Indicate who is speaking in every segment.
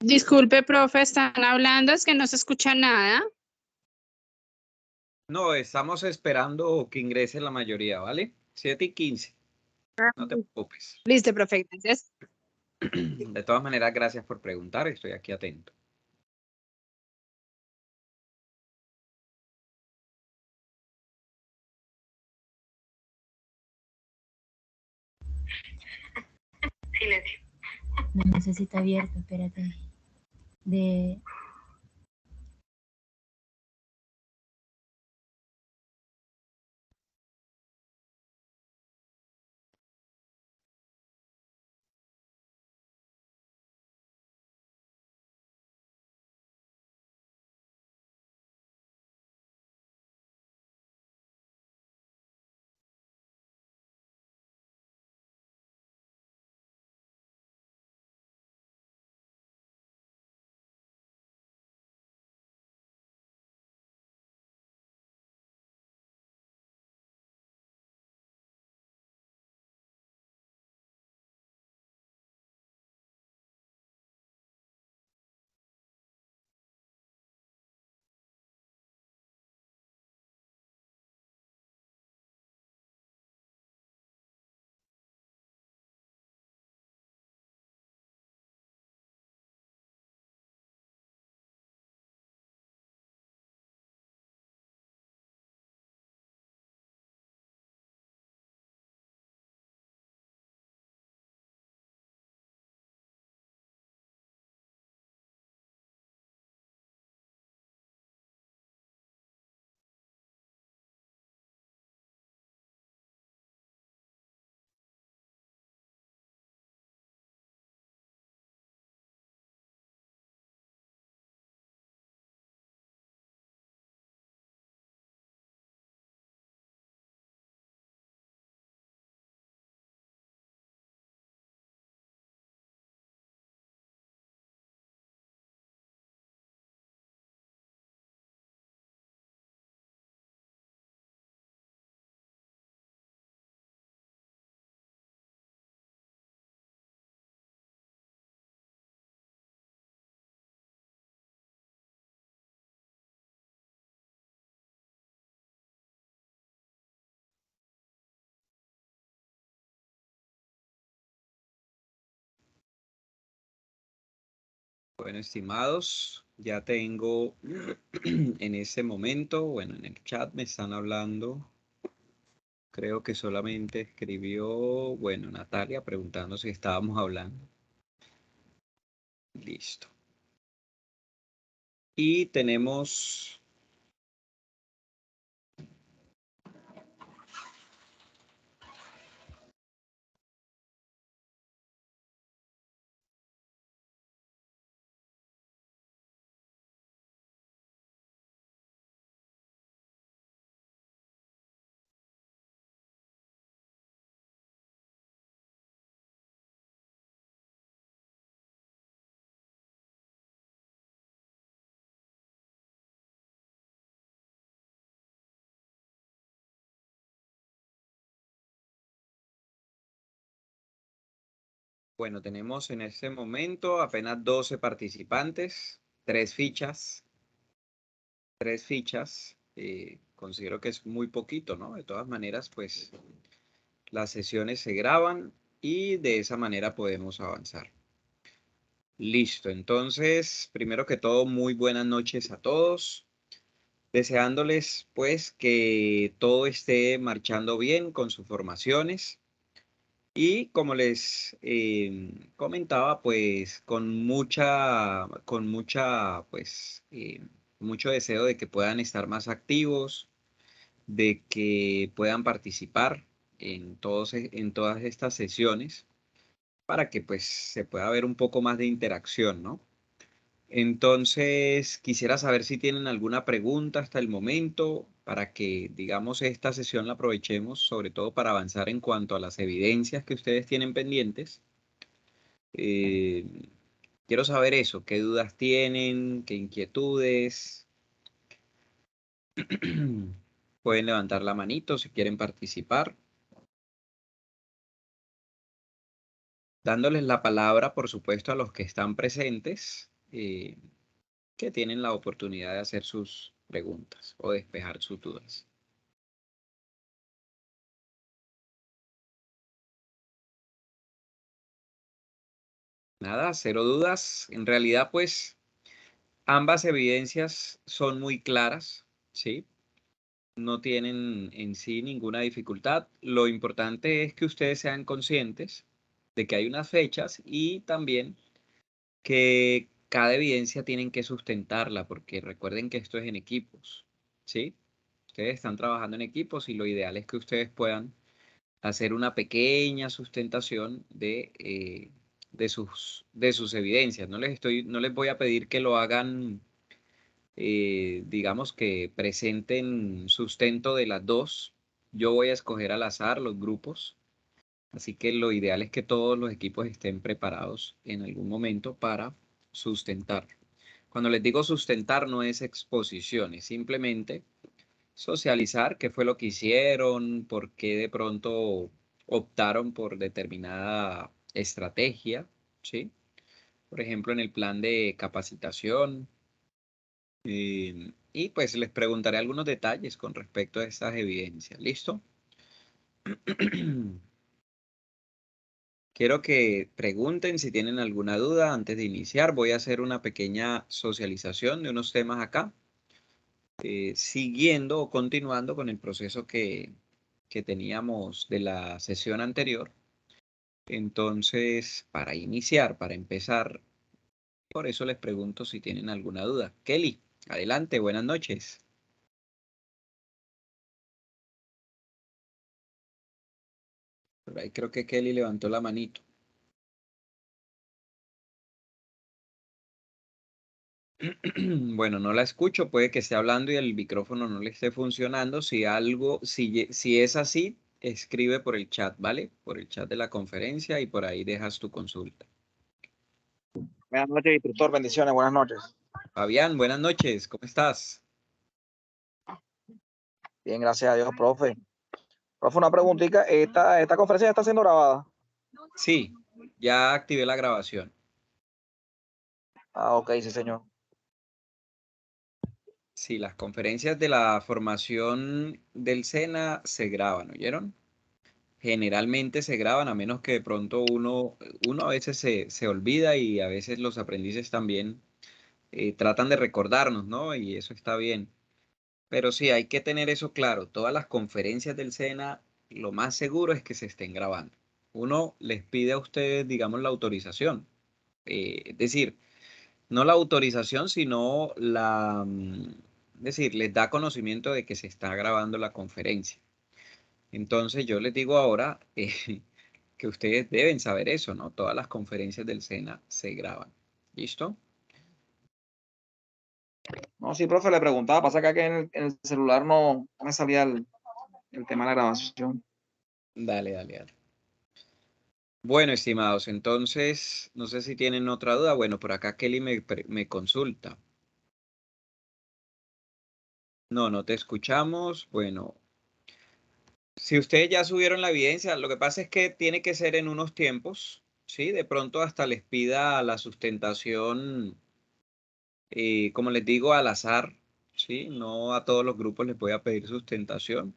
Speaker 1: Disculpe, profe, están hablando, es que no se escucha nada.
Speaker 2: No, estamos esperando que ingrese la mayoría, ¿vale? 7:15. No te preocupes.
Speaker 1: Listo, profe, gracias.
Speaker 2: De todas maneras, gracias por preguntar. Estoy aquí atento.
Speaker 3: Silencio. No sé si está abierto, espérate.
Speaker 2: Bueno, estimados, ya tengo en este momento, bueno, en el chat me están hablando. Creo que solamente escribió, bueno, Natalia preguntando si estábamos hablando. Listo. Y tenemos... Bueno, tenemos en este momento apenas 12 participantes, 3 fichas. 3 fichas. Considero que es muy poquito, ¿no? De todas maneras, pues las sesiones se graban y de esa manera podemos avanzar. Listo, entonces, primero que todo, muy buenas noches a todos. Deseándoles, pues, que todo esté marchando bien con sus formaciones. Y como les comentaba, pues pues, mucho deseo de que puedan estar más activos, de que puedan participar en todas estas sesiones, para que pues se pueda ver un poco más de interacción, ¿no? Entonces, quisiera saber si tienen alguna pregunta hasta el momento para que, digamos, esta sesión la aprovechemos, sobre todo para avanzar en cuanto a las evidencias que ustedes tienen pendientes. Eh, Quiero saber eso, qué dudas tienen, qué inquietudes. Pueden levantar la manito si quieren participar. Dándoles la palabra, por supuesto, a los que están presentes. que tienen la oportunidad de hacer sus preguntas o despejar sus dudas. Nada, cero dudas. En realidad, pues, ambas evidencias son muy claras, ¿sí? No tienen en sí ninguna dificultad. Lo importante es que ustedes sean conscientes de que hay unas fechas y también que cada evidencia tienen que sustentarla, porque recuerden que esto es en equipos, ¿sí? Ustedes están trabajando en equipos y lo ideal es que ustedes puedan hacer una pequeña sustentación de sus evidencias. No les voy a pedir que lo hagan, digamos que presenten sustento de las dos. Yo voy a escoger al azar los grupos, así que lo ideal es que todos los equipos estén preparados en algún momento para sustentar. Cuando les digo sustentar no es exposición, es simplemente socializar qué fue lo que hicieron, por qué de pronto optaron por determinada estrategia, ¿sí? Por ejemplo, en el plan de capacitación. Y pues les preguntaré algunos detalles con respecto a estas evidencias. ¿Listo? Quiero que pregunten si tienen alguna duda antes de iniciar. Voy a hacer una pequeña socialización de unos temas acá, siguiendo o continuando con el proceso que teníamos de la sesión anterior. Entonces, para iniciar, para empezar, por eso les pregunto si tienen alguna duda. Kelly, adelante, buenas noches. Por ahí creo que Kelly levantó la manito. Bueno, no la escucho, puede que esté hablando y el micrófono no le esté funcionando. Si es así, escribe por el chat, ¿vale? Por el chat de la conferencia y por ahí dejas tu consulta.
Speaker 4: Buenas noches, instructor. Bendiciones, buenas noches.
Speaker 2: Fabián, buenas noches, ¿cómo estás?
Speaker 4: Bien, gracias a Dios, profe. Profe, una preguntita. ¿Esta conferencia ya está siendo grabada?
Speaker 2: Sí, ya activé la grabación.
Speaker 4: Ah, ok, sí, señor.
Speaker 2: Sí, las conferencias de la formación del SENA se graban, ¿oyeron? Generalmente se graban, a menos que de pronto uno a veces se olvida y a veces los aprendices también tratan de recordarnos, ¿no? Y eso está bien. Pero sí, hay que tener eso claro. Todas las conferencias del SENA, lo más seguro es que se estén grabando. Uno les pide a ustedes, digamos, la autorización. Es decir, no la autorización, sino es decir, les da conocimiento de que se está grabando la conferencia. Entonces yo les digo ahora que ustedes deben saber eso, ¿no? Todas las conferencias del SENA se graban. ¿Listo?
Speaker 4: No, sí, profe, le preguntaba. Pasa que aquí en el celular no me salía el tema de la grabación.
Speaker 2: Dale, dale, dale. Bueno, estimados, entonces, no sé si tienen otra duda. Bueno, por acá Kelly me consulta. No, no te escuchamos. Bueno, si ustedes ya subieron la evidencia, lo que pasa es que tiene que ser en unos tiempos, ¿sí? De pronto hasta les pida la sustentación, como les digo, al azar, ¿sí? No a todos los grupos les voy a pedir sustentación.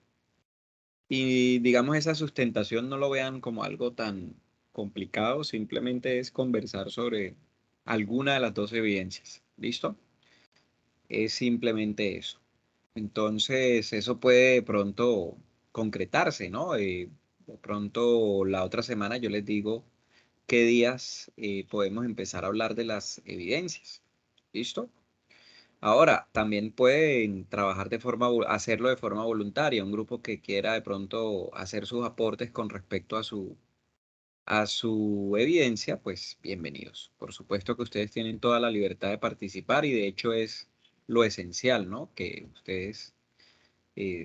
Speaker 2: Y digamos, esa sustentación no lo vean como algo tan complicado, simplemente es conversar sobre alguna de las dos evidencias. ¿Listo? Es simplemente eso. Entonces, eso puede de pronto concretarse, ¿no? De pronto la otra semana yo les digo qué días podemos empezar a hablar de las evidencias. ¿Listo? Ahora, también pueden trabajar hacerlo de forma voluntaria, un grupo que quiera de pronto hacer sus aportes con respecto a su evidencia, pues bienvenidos. Por supuesto que ustedes tienen toda la libertad de participar y de hecho es lo esencial, ¿no? Que ustedes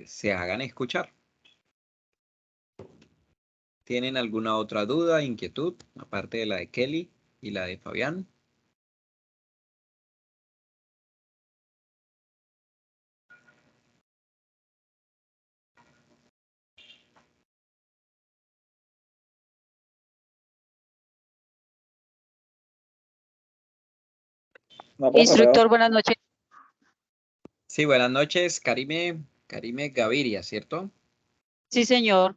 Speaker 2: se hagan escuchar. ¿Tienen alguna otra duda, inquietud, aparte de la de Kelly y la de Fabián?
Speaker 4: No, profe,
Speaker 5: Instructor, buenas noches.
Speaker 2: Sí, buenas noches, Karime Gaviria, ¿cierto?
Speaker 5: Sí, señor.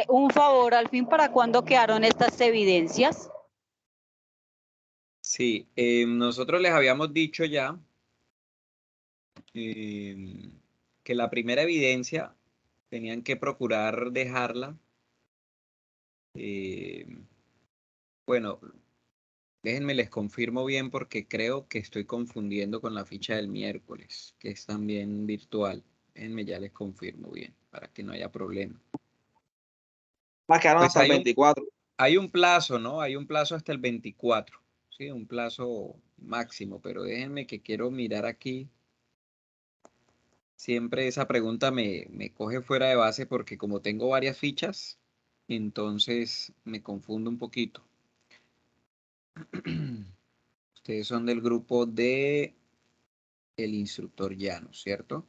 Speaker 5: Un favor, al fin, ¿para cuándo quedaron estas evidencias?
Speaker 2: Sí, nosotros les habíamos dicho ya que la primera evidencia tenían que procurar dejarla. Bueno, déjenme les confirmo bien porque creo que estoy confundiendo con la ficha del miércoles, que es también virtual. Déjenme ya les confirmo bien para que no haya problema.
Speaker 4: Más quedaron
Speaker 2: Pues
Speaker 4: hasta el 24.
Speaker 2: Hay un plazo, ¿no? Hay un plazo hasta el 24, ¿sí? Un plazo máximo, pero déjenme que quiero mirar aquí. Siempre esa pregunta me coge fuera de base porque como tengo varias fichas, entonces me confundo un poquito. Ustedes son del grupo de el instructor llano, ¿cierto?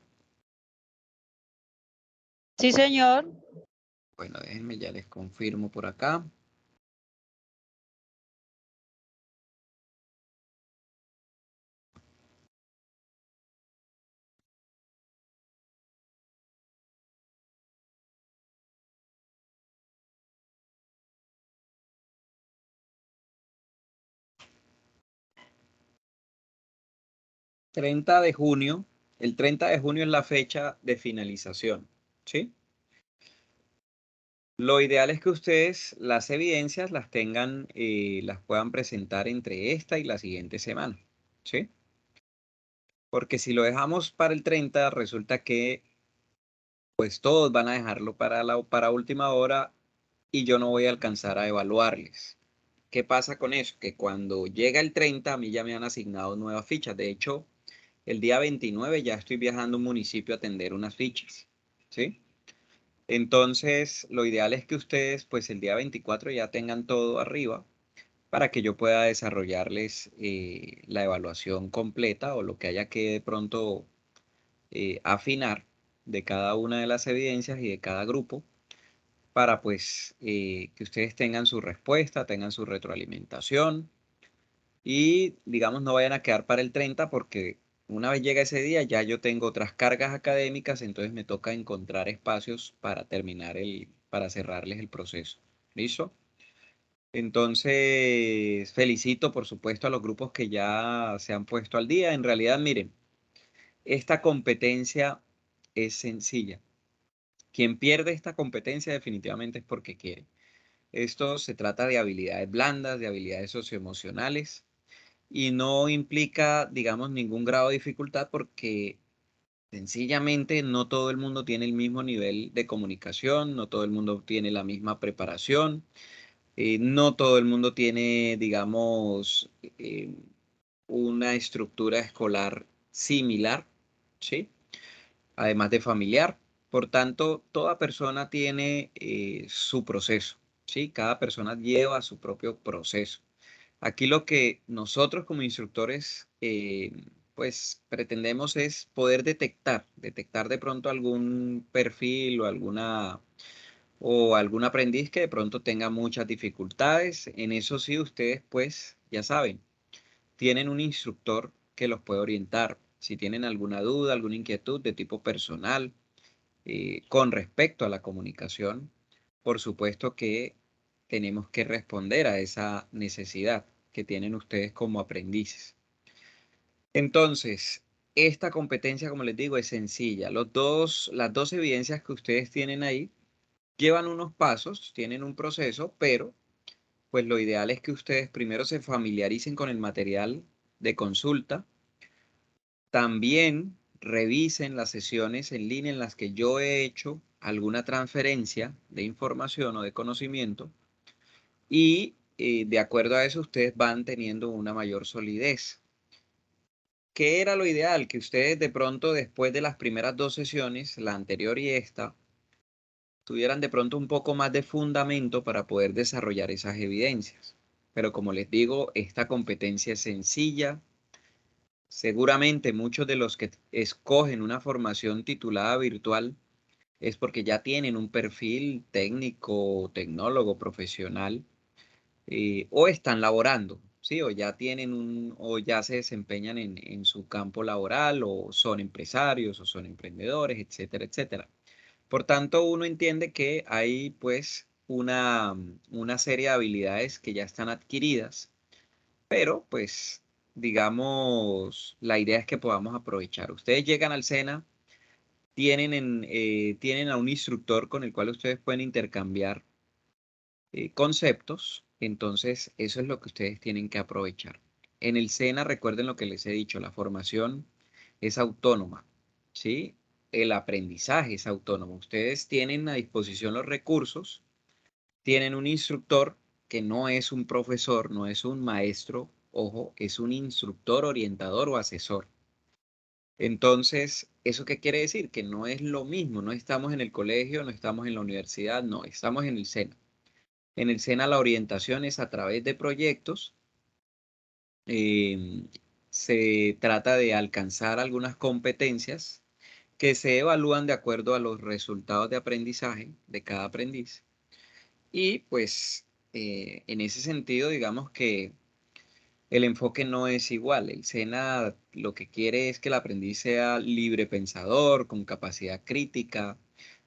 Speaker 5: Sí, señor.
Speaker 2: Bueno, déjenme, ya les confirmo por acá. El 30 de junio es la fecha de finalización, ¿sí? Lo ideal es que ustedes las evidencias las tengan, las puedan presentar entre esta y la siguiente semana, ¿sí? Porque si lo dejamos para el 30, resulta que pues todos van a dejarlo para última hora y yo no voy a alcanzar a evaluarles. ¿Qué pasa con eso? Que cuando llega el 30 a mí ya me han asignado nuevas fichas. De hecho, el día 29 ya estoy viajando a un municipio a atender unas fichas, ¿sí? Entonces, lo ideal es que ustedes, pues el día 24 ya tengan todo arriba para que yo pueda desarrollarles la evaluación completa o lo que haya que de pronto afinar de cada una de las evidencias y de cada grupo para pues que ustedes tengan su respuesta, tengan su retroalimentación y digamos no vayan a quedar para el 30 porque una vez llega ese día ya yo tengo otras cargas académicas, entonces me toca encontrar espacios para para cerrarles el proceso. ¿Listo? Entonces, felicito por supuesto a los grupos que ya se han puesto al día. En realidad, miren, esta competencia es sencilla. Quien pierde esta competencia definitivamente es porque quiere. Esto se trata de habilidades blandas, de habilidades socioemocionales y no implica, digamos, ningún grado de dificultad porque sencillamente no todo el mundo tiene el mismo nivel de comunicación, no todo el mundo tiene la misma preparación, no todo el mundo tiene, digamos, una estructura escolar similar, ¿sí? Además de familiar. Por tanto, toda persona tiene su proceso, ¿sí? Cada persona lleva su propio proceso. Aquí lo que nosotros como instructores, pues pretendemos es poder detectar de pronto algún perfil o algún aprendiz que de pronto tenga muchas dificultades. En eso sí, ustedes pues ya saben, tienen un instructor que los puede orientar. Si tienen alguna duda, alguna inquietud de tipo personal, con respecto a la comunicación, por supuesto que tenemos que responder a esa necesidad que tienen ustedes como aprendices. Entonces, esta competencia, como les digo, es sencilla. Las dos evidencias que ustedes tienen ahí llevan unos pasos, tienen un proceso, pero pues lo ideal es que ustedes primero se familiaricen con el material de consulta, también revisen las sesiones en línea en las que yo he hecho alguna transferencia de información o de conocimiento y de acuerdo a eso ustedes van teniendo una mayor solidez. ¿Qué era lo ideal? Que ustedes de pronto después de las primeras dos sesiones, la anterior y esta, tuvieran de pronto un poco más de fundamento para poder desarrollar esas evidencias. Pero como les digo, esta competencia es sencilla. Seguramente muchos de los que escogen una formación titulada virtual es porque ya tienen un perfil técnico, tecnólogo, profesional o están laborando, ¿sí? O ya tienen o ya se desempeñan en su campo laboral, o son empresarios, o son emprendedores, etcétera, etcétera. Por tanto, uno entiende que hay pues una serie de habilidades que ya están adquiridas, pero pues digamos, la idea es que podamos aprovechar. Ustedes llegan al SENA, tienen a un instructor con el cual ustedes pueden intercambiar conceptos, entonces eso es lo que ustedes tienen que aprovechar. En el SENA, recuerden lo que les he dicho, la formación es autónoma, ¿sí? El aprendizaje es autónomo. Ustedes tienen a disposición los recursos, tienen un instructor que no es un profesor, no es un maestro, ojo, es un instructor, orientador o asesor. Entonces, ¿eso qué quiere decir? Que no es lo mismo, no estamos en el colegio, no estamos en la universidad, no, estamos en el SENA. En el SENA la orientación es a través de proyectos. Se trata de alcanzar algunas competencias que se evalúan de acuerdo a los resultados de aprendizaje de cada aprendiz. Y pues en ese sentido, digamos que el enfoque no es igual. El SENA lo que quiere es que el aprendiz sea libre pensador, con capacidad crítica,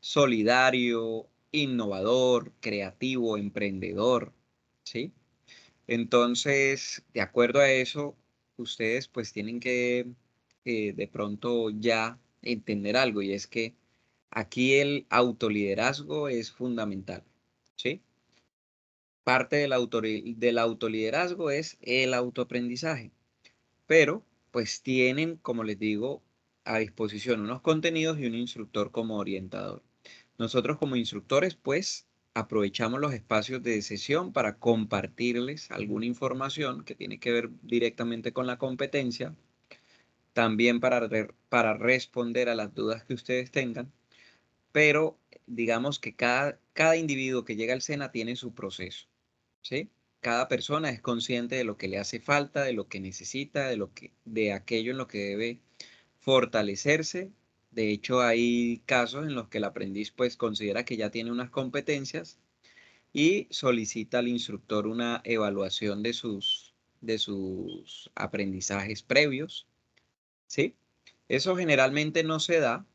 Speaker 2: solidario, innovador, creativo, emprendedor, ¿sí? Entonces, de acuerdo a eso, ustedes pues tienen que de pronto ya entender algo, y es que aquí el autoliderazgo es fundamental, ¿sí? Parte del autoliderazgo es el autoaprendizaje, pero pues tienen, como les digo, a disposición unos contenidos y un instructor como orientador. Nosotros como instructores pues aprovechamos los espacios de sesión para compartirles alguna información que tiene que ver directamente con la competencia, también para responder a las dudas que ustedes tengan, pero digamos que cada individuo que llega al SENA tiene su proceso, ¿sí? Cada persona es consciente de lo que le hace falta, de lo que necesita, de aquello en lo que debe fortalecerse. De hecho, hay casos en los que el aprendiz pues considera que ya tiene unas competencias y solicita al instructor una evaluación de sus aprendizajes previos, ¿sí? Eso generalmente no se da,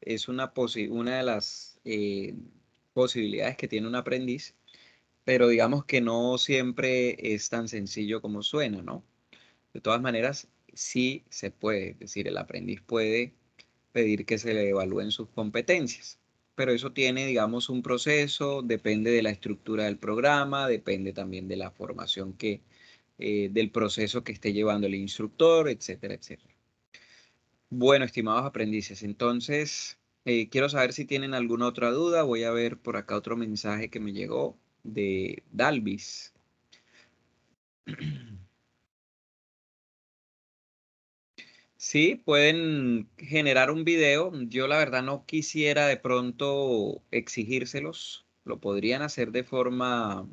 Speaker 2: es una de las posibilidades que tiene un aprendiz, pero digamos que no siempre es tan sencillo como suena, ¿no? De todas maneras, sí se puede, es decir, el aprendiz puede pedir que se le evalúen sus competencias, pero eso tiene, digamos, un proceso, depende de la estructura del programa, depende también de la formación del proceso que esté llevando el instructor, etcétera, etcétera. Bueno, estimados aprendices, entonces quiero saber si tienen alguna otra duda. Voy a ver por acá otro mensaje que me llegó de Dalvis. Sí, pueden generar un video. Yo la verdad no quisiera de pronto exigírselos. Lo podrían hacer de forma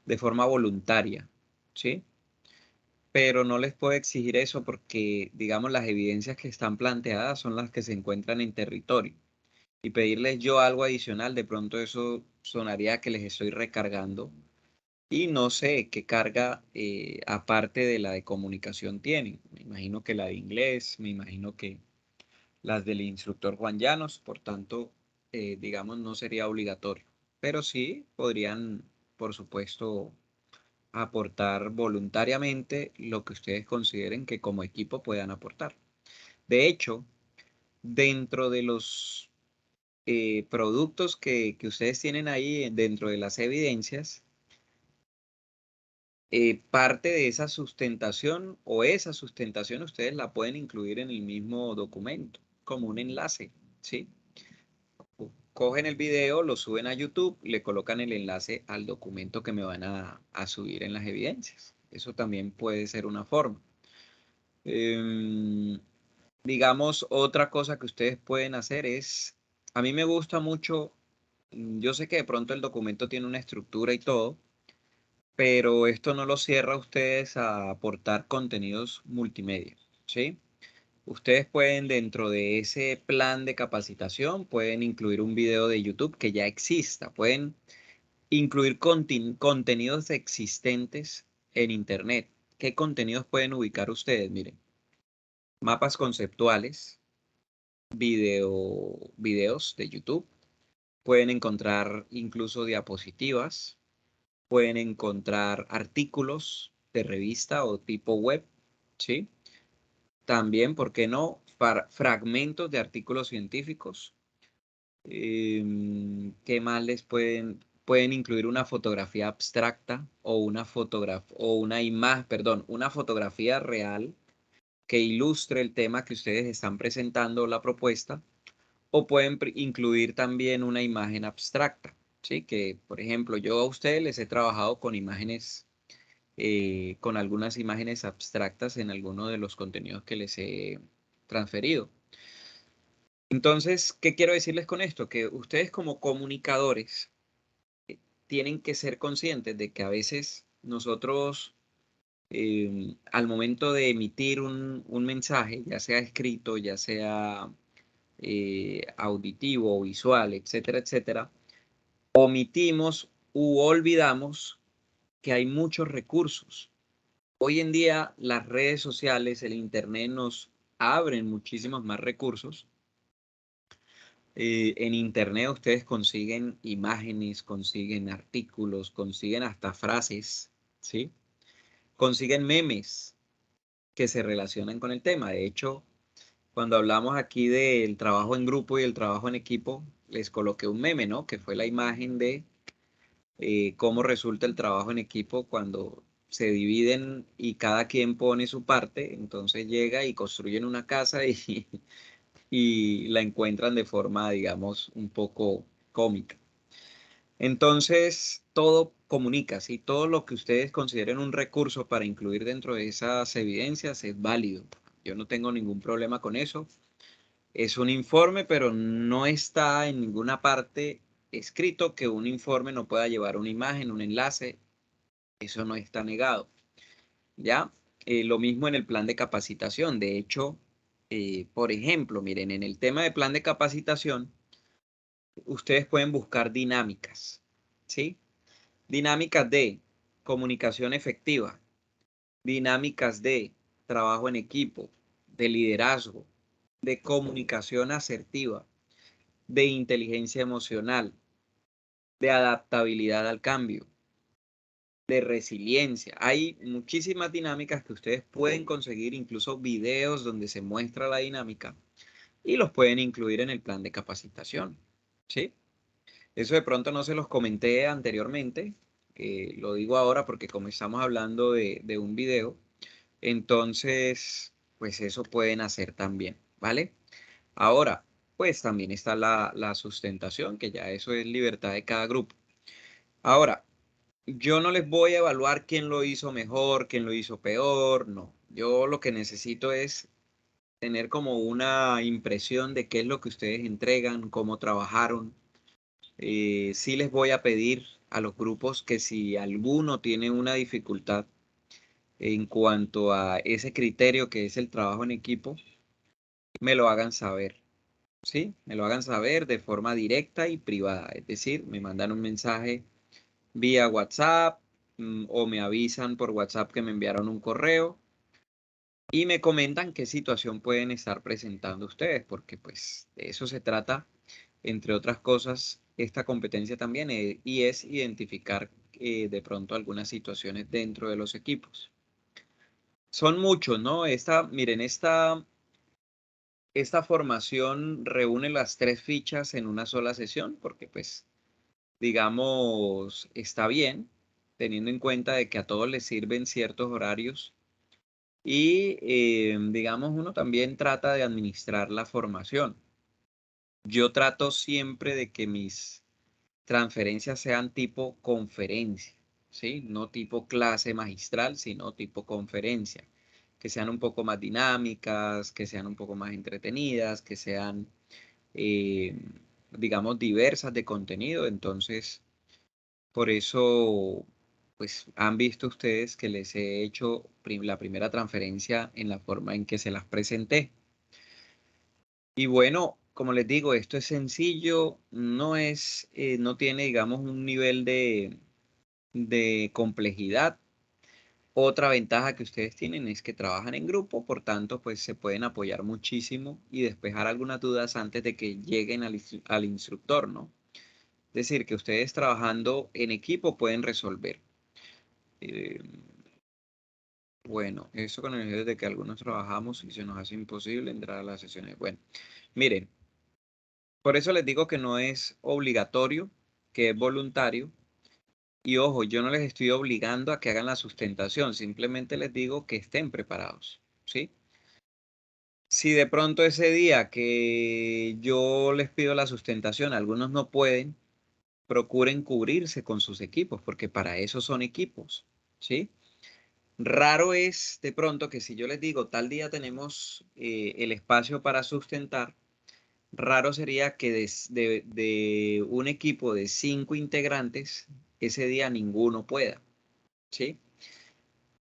Speaker 2: voluntaria, ¿sí? Pero no les puedo exigir eso porque, digamos, las evidencias que están planteadas son las que se encuentran en territorio. Y pedirles yo algo adicional, de pronto eso sonaría que les estoy recargando. Y no sé qué carga aparte de la de comunicación tienen. Me imagino que la de inglés, me imagino que las del instructor Juan Llanos, por tanto, digamos, no sería obligatorio. Pero sí podrían, por supuesto, aportar voluntariamente lo que ustedes consideren que como equipo puedan aportar. De hecho, dentro de los productos que ustedes tienen ahí, dentro de las evidencias, parte de esa sustentación o esa sustentación ustedes la pueden incluir en el mismo documento como un enlace, ¿sí? Cogen el video, lo suben a YouTube, le colocan el enlace al documento que me van a subir en las evidencias. Eso también puede ser una forma. Digamos, otra cosa que ustedes pueden hacer es, a mí me gusta mucho, yo sé que de pronto el documento tiene una estructura y todo, pero esto no lo cierra a ustedes a aportar contenidos multimedia, ¿sí? Ustedes pueden, dentro de ese plan de capacitación, pueden incluir un video de YouTube que ya exista, pueden incluir contenidos existentes en Internet. ¿qué contenidos pueden ubicar ustedes? Miren, mapas conceptuales, videos de YouTube, pueden encontrar incluso diapositivas, pueden encontrar artículos de revista o tipo web, ¿sí? También, ¿por qué no? Fragmentos de artículos científicos. ¿Qué más les pueden incluir una fotografía abstracta o una fotografía real que ilustre el tema que ustedes están presentando, la propuesta, o pueden incluir también una imagen abstracta, ¿sí? Que, por ejemplo, yo a ustedes les he trabajado con imágenes, con algunas imágenes abstractas en alguno de los contenidos que les he transferido. Entonces, ¿qué quiero decirles con esto? Que ustedes como comunicadores tienen que ser conscientes de que a veces nosotros, al momento de emitir un mensaje, ya sea escrito, ya sea auditivo, visual, etcétera, etcétera, omitimos u olvidamos que hay muchos recursos. Hoy en día las redes sociales, el internet nos abren muchísimos más recursos. En internet ustedes consiguen imágenes, consiguen artículos, consiguen hasta frases, ¿sí? Consiguen memes que se relacionan con el tema. De hecho, cuando hablamos aquí del trabajo en grupo y el trabajo en equipo, les coloqué un meme, ¿no? Que fue la imagen de cómo resulta el trabajo en equipo cuando se dividen y cada quien pone su parte, entonces llega y construyen una casa y la encuentran de forma, digamos, un poco cómica. Entonces, todo comunica, ¿sí? Todo lo que ustedes consideren un recurso para incluir dentro de esas evidencias es válido. Yo no tengo ningún problema con eso. Es un informe, pero no está en ninguna parte escrito que un informe no pueda llevar una imagen, un enlace. Eso no está negado. ¿Ya? Lo mismo en el plan de capacitación. De hecho, por ejemplo, miren, en el tema de plan de capacitación, ustedes pueden buscar dinámicas, ¿sí? Dinámicas de comunicación efectiva, dinámicas de trabajo en equipo, de liderazgo, de comunicación asertiva, de inteligencia emocional, de adaptabilidad al cambio, de resiliencia. Hay muchísimas dinámicas que ustedes pueden conseguir, incluso videos donde se muestra la dinámica y los pueden incluir en el plan de capacitación, ¿sí? Eso de pronto no se los comenté anteriormente, lo digo ahora porque como estamos hablando de un video, entonces, pues eso pueden hacer también, ¿vale? Ahora, pues también está la sustentación, que ya eso es libertad de cada grupo. Ahora, yo no les voy a evaluar quién lo hizo mejor, quién lo hizo peor, no. Yo lo que necesito es tener como una impresión de qué es lo que ustedes entregan, cómo trabajaron. Sí les voy a pedir a los grupos que si alguno tiene una dificultad en cuanto a ese criterio que es el trabajo en equipo, me lo hagan saber, ¿sí? Me lo hagan saber de forma directa y privada. Es decir, me mandan un mensaje vía WhatsApp o me avisan por WhatsApp que me enviaron un correo y me comentan qué situación pueden estar presentando ustedes, porque pues de eso se trata, entre otras cosas, esta competencia también y es identificar de pronto algunas situaciones dentro de los equipos. Son muchos, ¿no? Miren, esta formación reúne las 3 fichas en una sola sesión, porque pues, digamos, está bien, teniendo en cuenta de que a todos les sirven ciertos horarios y, digamos, uno también trata de administrar la formación. Yo trato siempre de que mis transferencias sean tipo conferencia, ¿sí? No tipo clase magistral, sino tipo conferencia. Que sean un poco más dinámicas, que sean un poco más entretenidas, que sean, eh, digamos, diversas de contenido. Entonces, por eso, pues han visto ustedes que les he hecho la primera transferencia en la forma en que se las presenté. Y bueno, como les digo, esto es sencillo, no tiene, digamos, un nivel de complejidad. Otra ventaja que ustedes tienen es que trabajan en grupo, por tanto, pues se pueden apoyar muchísimo y despejar algunas dudas antes de que lleguen al instructor, ¿no? Es decir, que ustedes trabajando en equipo pueden resolver. Bueno, eso con el hecho de que algunos trabajamos y se nos hace imposible entrar a las sesiones. Bueno, miren, por eso les digo que no es obligatorio, que es voluntario. Y ojo, yo no les estoy obligando a que hagan la sustentación, simplemente les digo que estén preparados, ¿sí? Si de pronto ese día que yo les pido la sustentación, algunos no pueden, procuren cubrirse con sus equipos, porque para eso son equipos, ¿sí? Raro es de pronto que si yo les digo tal día tenemos el espacio para sustentar, raro sería que de un equipo de 5 integrantes, ese día ninguno pueda, ¿sí?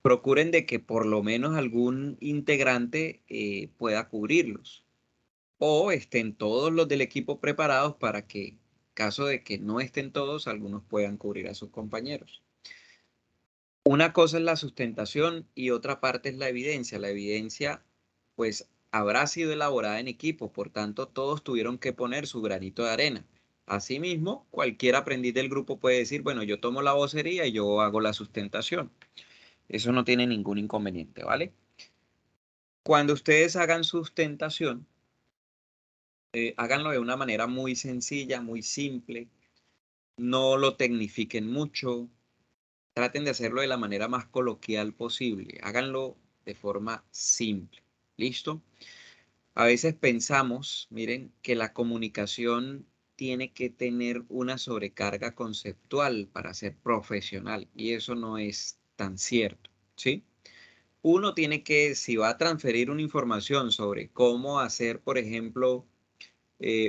Speaker 2: Procuren de que por lo menos algún integrante pueda cubrirlos o estén todos los del equipo preparados para que, caso de que no estén todos, algunos puedan cubrir a sus compañeros. Una cosa es la sustentación y otra parte es la evidencia. La evidencia, pues, habrá sido elaborada en equipo, por tanto, todos tuvieron que poner su granito de arena. Asimismo, cualquier aprendiz del grupo puede decir, bueno, yo tomo la vocería y yo hago la sustentación. Eso no tiene ningún inconveniente, ¿vale? Cuando ustedes hagan sustentación, háganlo de una manera muy sencilla, muy simple. No lo tecnifiquen mucho. Traten de hacerlo de la manera más coloquial posible. Háganlo de forma simple. ¿Listo? A veces pensamos, miren, que la comunicación tiene que tener una sobrecarga conceptual para ser profesional y eso no es tan cierto, ¿sí? Uno tiene que, si va a transferir una información sobre cómo hacer, por ejemplo,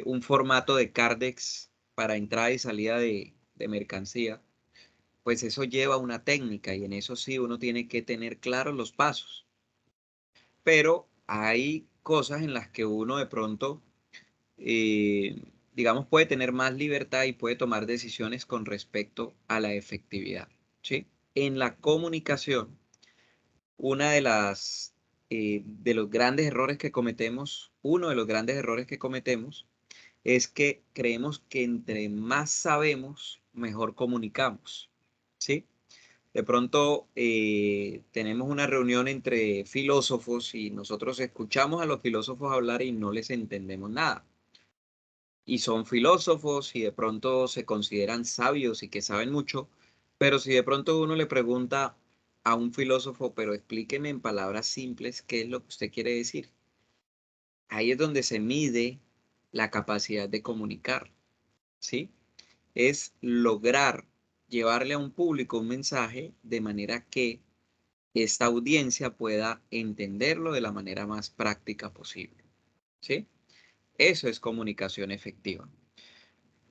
Speaker 2: un formato de Cardex para entrada y salida de mercancía, pues eso lleva una técnica y en eso sí uno tiene que tener claros los pasos. Pero hay cosas en las que uno de pronto, digamos, puede tener más libertad y puede tomar decisiones con respecto a la efectividad, ¿sí? En la comunicación, una de los grandes errores que cometemos, uno de los grandes errores que cometemos es que creemos que entre más sabemos, mejor comunicamos, ¿sí? De pronto tenemos una reunión entre filósofos y nosotros escuchamos a los filósofos hablar y no les entendemos nada. Y son filósofos y de pronto se consideran sabios y que saben mucho, pero si de pronto uno le pregunta a un filósofo, pero explíqueme en palabras simples qué es lo que usted quiere decir. Ahí es donde se mide la capacidad de comunicar, ¿sí? Es lograr llevarle a un público un mensaje de manera que esta audiencia pueda entenderlo de la manera más práctica posible, ¿sí? Eso es comunicación efectiva.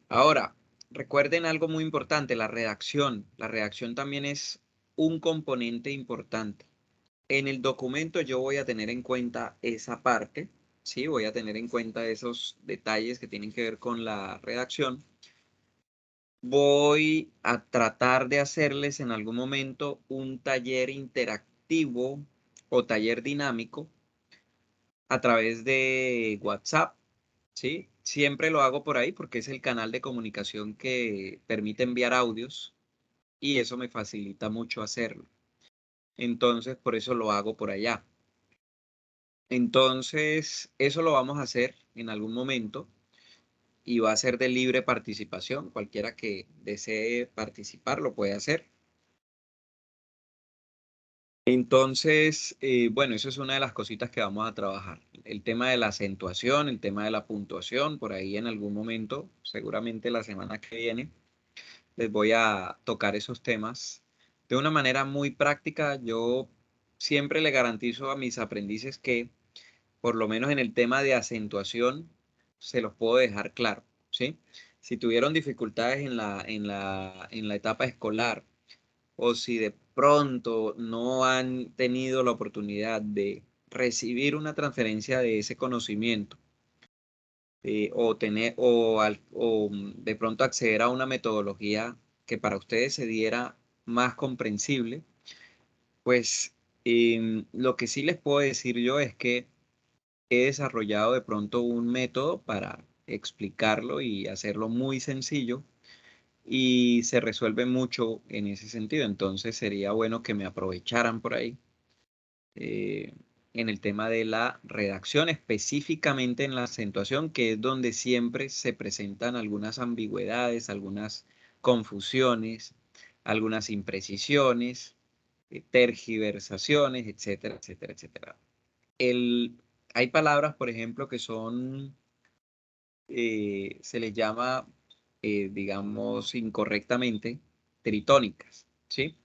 Speaker 2: Ahora, recuerden algo muy importante, la redacción. La redacción también es un componente importante. En el documento yo voy a tener en cuenta esa parte, ¿sí? Voy a tener en cuenta esos detalles que tienen que ver con la redacción. Voy a tratar de hacerles en algún momento un taller interactivo o taller dinámico a través de WhatsApp, ¿sí? Siempre lo hago por ahí porque es el canal de comunicación que permite enviar audios y eso me facilita mucho hacerlo. Entonces, por eso lo hago por allá. Entonces, eso lo vamos a hacer en algún momento y va a ser de libre participación. Cualquiera que desee participar lo puede hacer. Entonces, bueno, eso es una de las cositas que vamos a trabajar. El tema de la acentuación, el tema de la puntuación, por ahí en algún momento, seguramente la semana que viene, les voy a tocar esos temas. De una manera muy práctica, yo siempre le garantizo a mis aprendices que, por lo menos en el tema de acentuación, se los puedo dejar claro, ¿sí? Si tuvieron dificultades en la etapa escolar, o si de pronto no han tenido la oportunidad de recibir una transferencia de ese conocimiento o de pronto acceder a una metodología que para ustedes se diera más comprensible, Pues lo que sí les puedo decir yo es que he desarrollado de pronto un método para explicarlo y hacerlo muy sencillo y se resuelve mucho en ese sentido. Entonces sería bueno que me aprovecharan por ahí eh, en el tema de la redacción, específicamente en la acentuación, que es donde siempre se presentan algunas ambigüedades, algunas confusiones, algunas imprecisiones, tergiversaciones, etcétera, etcétera, etcétera. Hay palabras, por ejemplo, que son, se les llama, digamos, incorrectamente, tritónicas, ¿sí?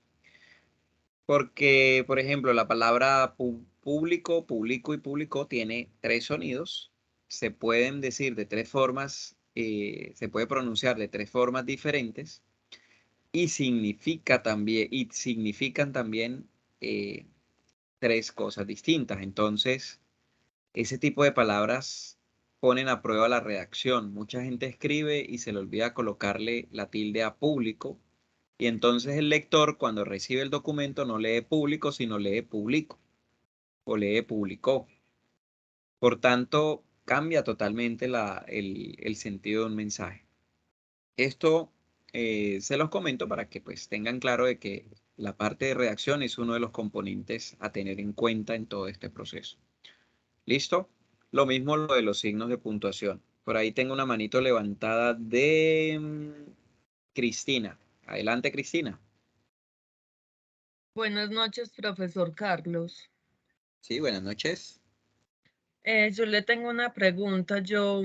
Speaker 2: Porque, por ejemplo, la palabra público, público y público tiene 3 sonidos. Se pueden decir de 3 formas, se puede pronunciar de 3 formas diferentes y significan también 3 cosas distintas. Entonces, ese tipo de palabras ponen a prueba la redacción. Mucha gente escribe y se le olvida colocarle la tilde a público. Y entonces el lector, cuando recibe el documento, no lee público, sino lee público o lee publicó. Por tanto, cambia totalmente el sentido de un mensaje. Esto se los comento para que pues tengan claro de que la parte de redacción es uno de los componentes a tener en cuenta en todo este proceso. ¿Listo? Lo mismo lo de los signos de puntuación. Por ahí tengo una manito levantada de Cristina. Adelante, Cristina.
Speaker 6: Buenas noches, profesor Carlos.
Speaker 2: Sí, buenas noches.
Speaker 6: Yo le tengo una pregunta. Yo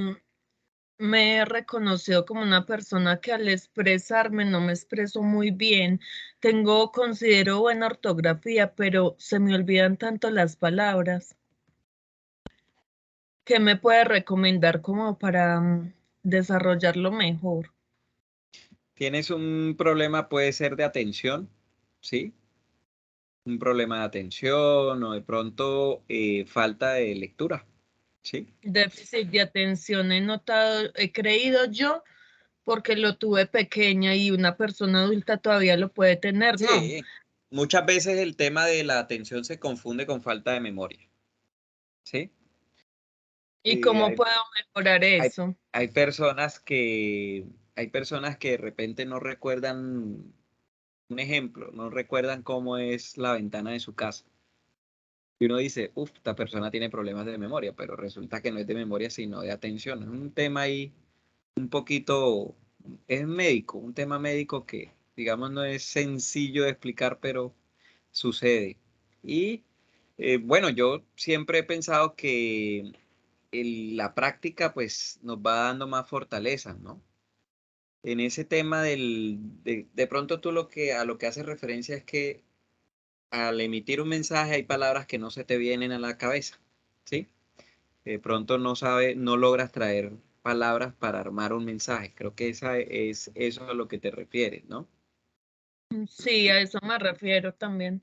Speaker 6: me he reconocido como una persona que al expresarme no me expreso muy bien. Considero buena ortografía, pero se me olvidan tanto las palabras. ¿Qué me puede recomendar como para desarrollarlo mejor?
Speaker 2: Tienes un problema, puede ser de atención, ¿sí? Un problema de atención o de pronto falta de lectura, ¿sí?
Speaker 6: Déficit de atención he notado, he creído yo, porque lo tuve pequeña y una persona adulta todavía lo puede tener, ¿no?
Speaker 2: Sí. Muchas veces el tema de la atención se confunde con falta de memoria, ¿sí?
Speaker 6: ¿Y
Speaker 2: Eh,
Speaker 6: cómo
Speaker 2: hay,
Speaker 6: puedo mejorar
Speaker 2: hay,
Speaker 6: eso?
Speaker 2: hay personas que de repente no recuerdan, un ejemplo, no recuerdan cómo es la ventana de su casa. Y uno dice, uff, esta persona tiene problemas de memoria, pero resulta que no es de memoria, sino de atención. Es un tema ahí un poquito, es médico, un tema médico que, digamos, no es sencillo de explicar, pero sucede. Y bueno, yo siempre he pensado que la práctica, pues, nos va dando más fortaleza, ¿no? En ese tema de pronto tú a lo que haces referencia es que al emitir un mensaje hay palabras que no se te vienen a la cabeza, ¿sí? De pronto no logras traer palabras para armar un mensaje. Creo que esa es eso a lo que te refieres, ¿no?
Speaker 6: Sí, a eso me refiero también.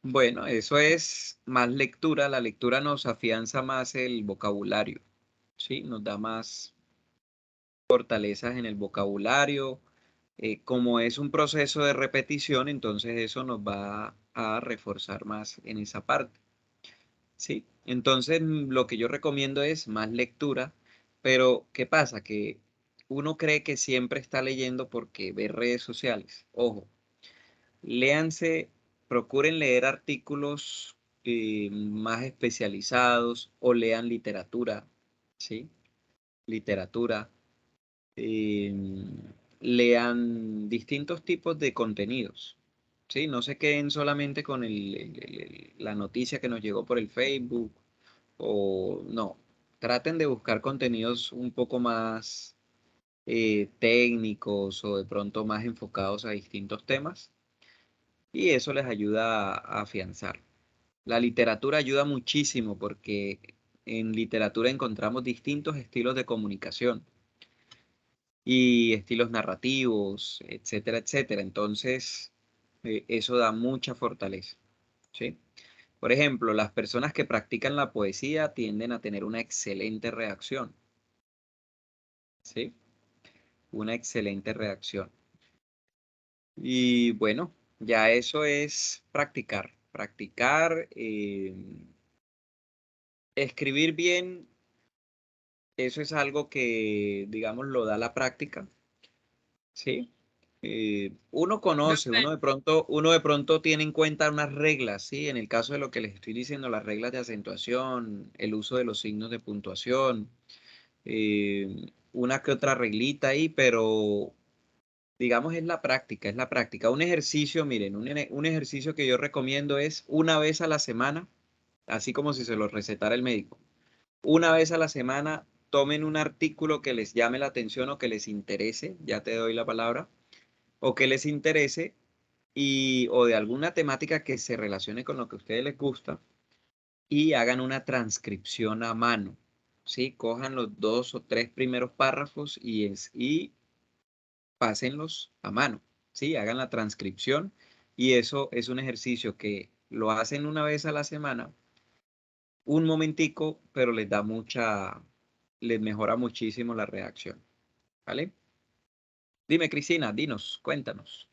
Speaker 2: Bueno, eso es más lectura. La lectura nos afianza más el vocabulario, ¿sí? Nos da más fortalezas en el vocabulario. Como es un proceso de repetición, entonces eso nos va a reforzar más en esa parte. Sí, entonces lo que yo recomiendo es más lectura, pero ¿qué pasa? Que uno cree que siempre está leyendo porque ve redes sociales. Ojo, léanse, procuren leer artículos más especializados o lean literatura, ¿sí? Literatura, lean distintos tipos de contenidos. Sí, no se queden solamente con la noticia que nos llegó por el Facebook o no. Traten de buscar contenidos un poco más técnicos o de pronto más enfocados a distintos temas y eso les ayuda a afianzar. La literatura ayuda muchísimo porque en literatura encontramos distintos estilos de comunicación y estilos narrativos, etcétera, etcétera. Entonces, eso da mucha fortaleza, ¿sí? Por ejemplo, las personas que practican la poesía tienden a tener una excelente reacción, ¿sí? Una excelente reacción. Y bueno, Ya eso es practicar. Practicar, escribir bien, eso es algo que, digamos, lo da la práctica, ¿sí? Uno conoce,
Speaker 6: Profe,
Speaker 2: uno de pronto tiene en cuenta unas reglas, ¿sí? En el caso de lo que les estoy diciendo, las reglas de acentuación, el uso de los signos de puntuación, una que otra reglita ahí, pero digamos es la práctica, es la práctica. Un ejercicio, miren, un ejercicio que yo recomiendo es una vez a la semana, así como si se lo recetara el médico. Una vez a la semana, tomen un artículo que les llame la atención o que les interese, ya te doy la palabra, o que les interese o de alguna temática que se relacione con lo que a ustedes les gusta y hagan una transcripción a mano, ¿sí? Cojan los 2 o 3 primeros párrafos y pásenlos a mano, ¿sí? Hagan la transcripción y eso es un ejercicio que lo hacen una vez a la semana, un momentico, pero les mejora muchísimo la reacción, ¿vale? Dime, Cristina, dinos, cuéntanos.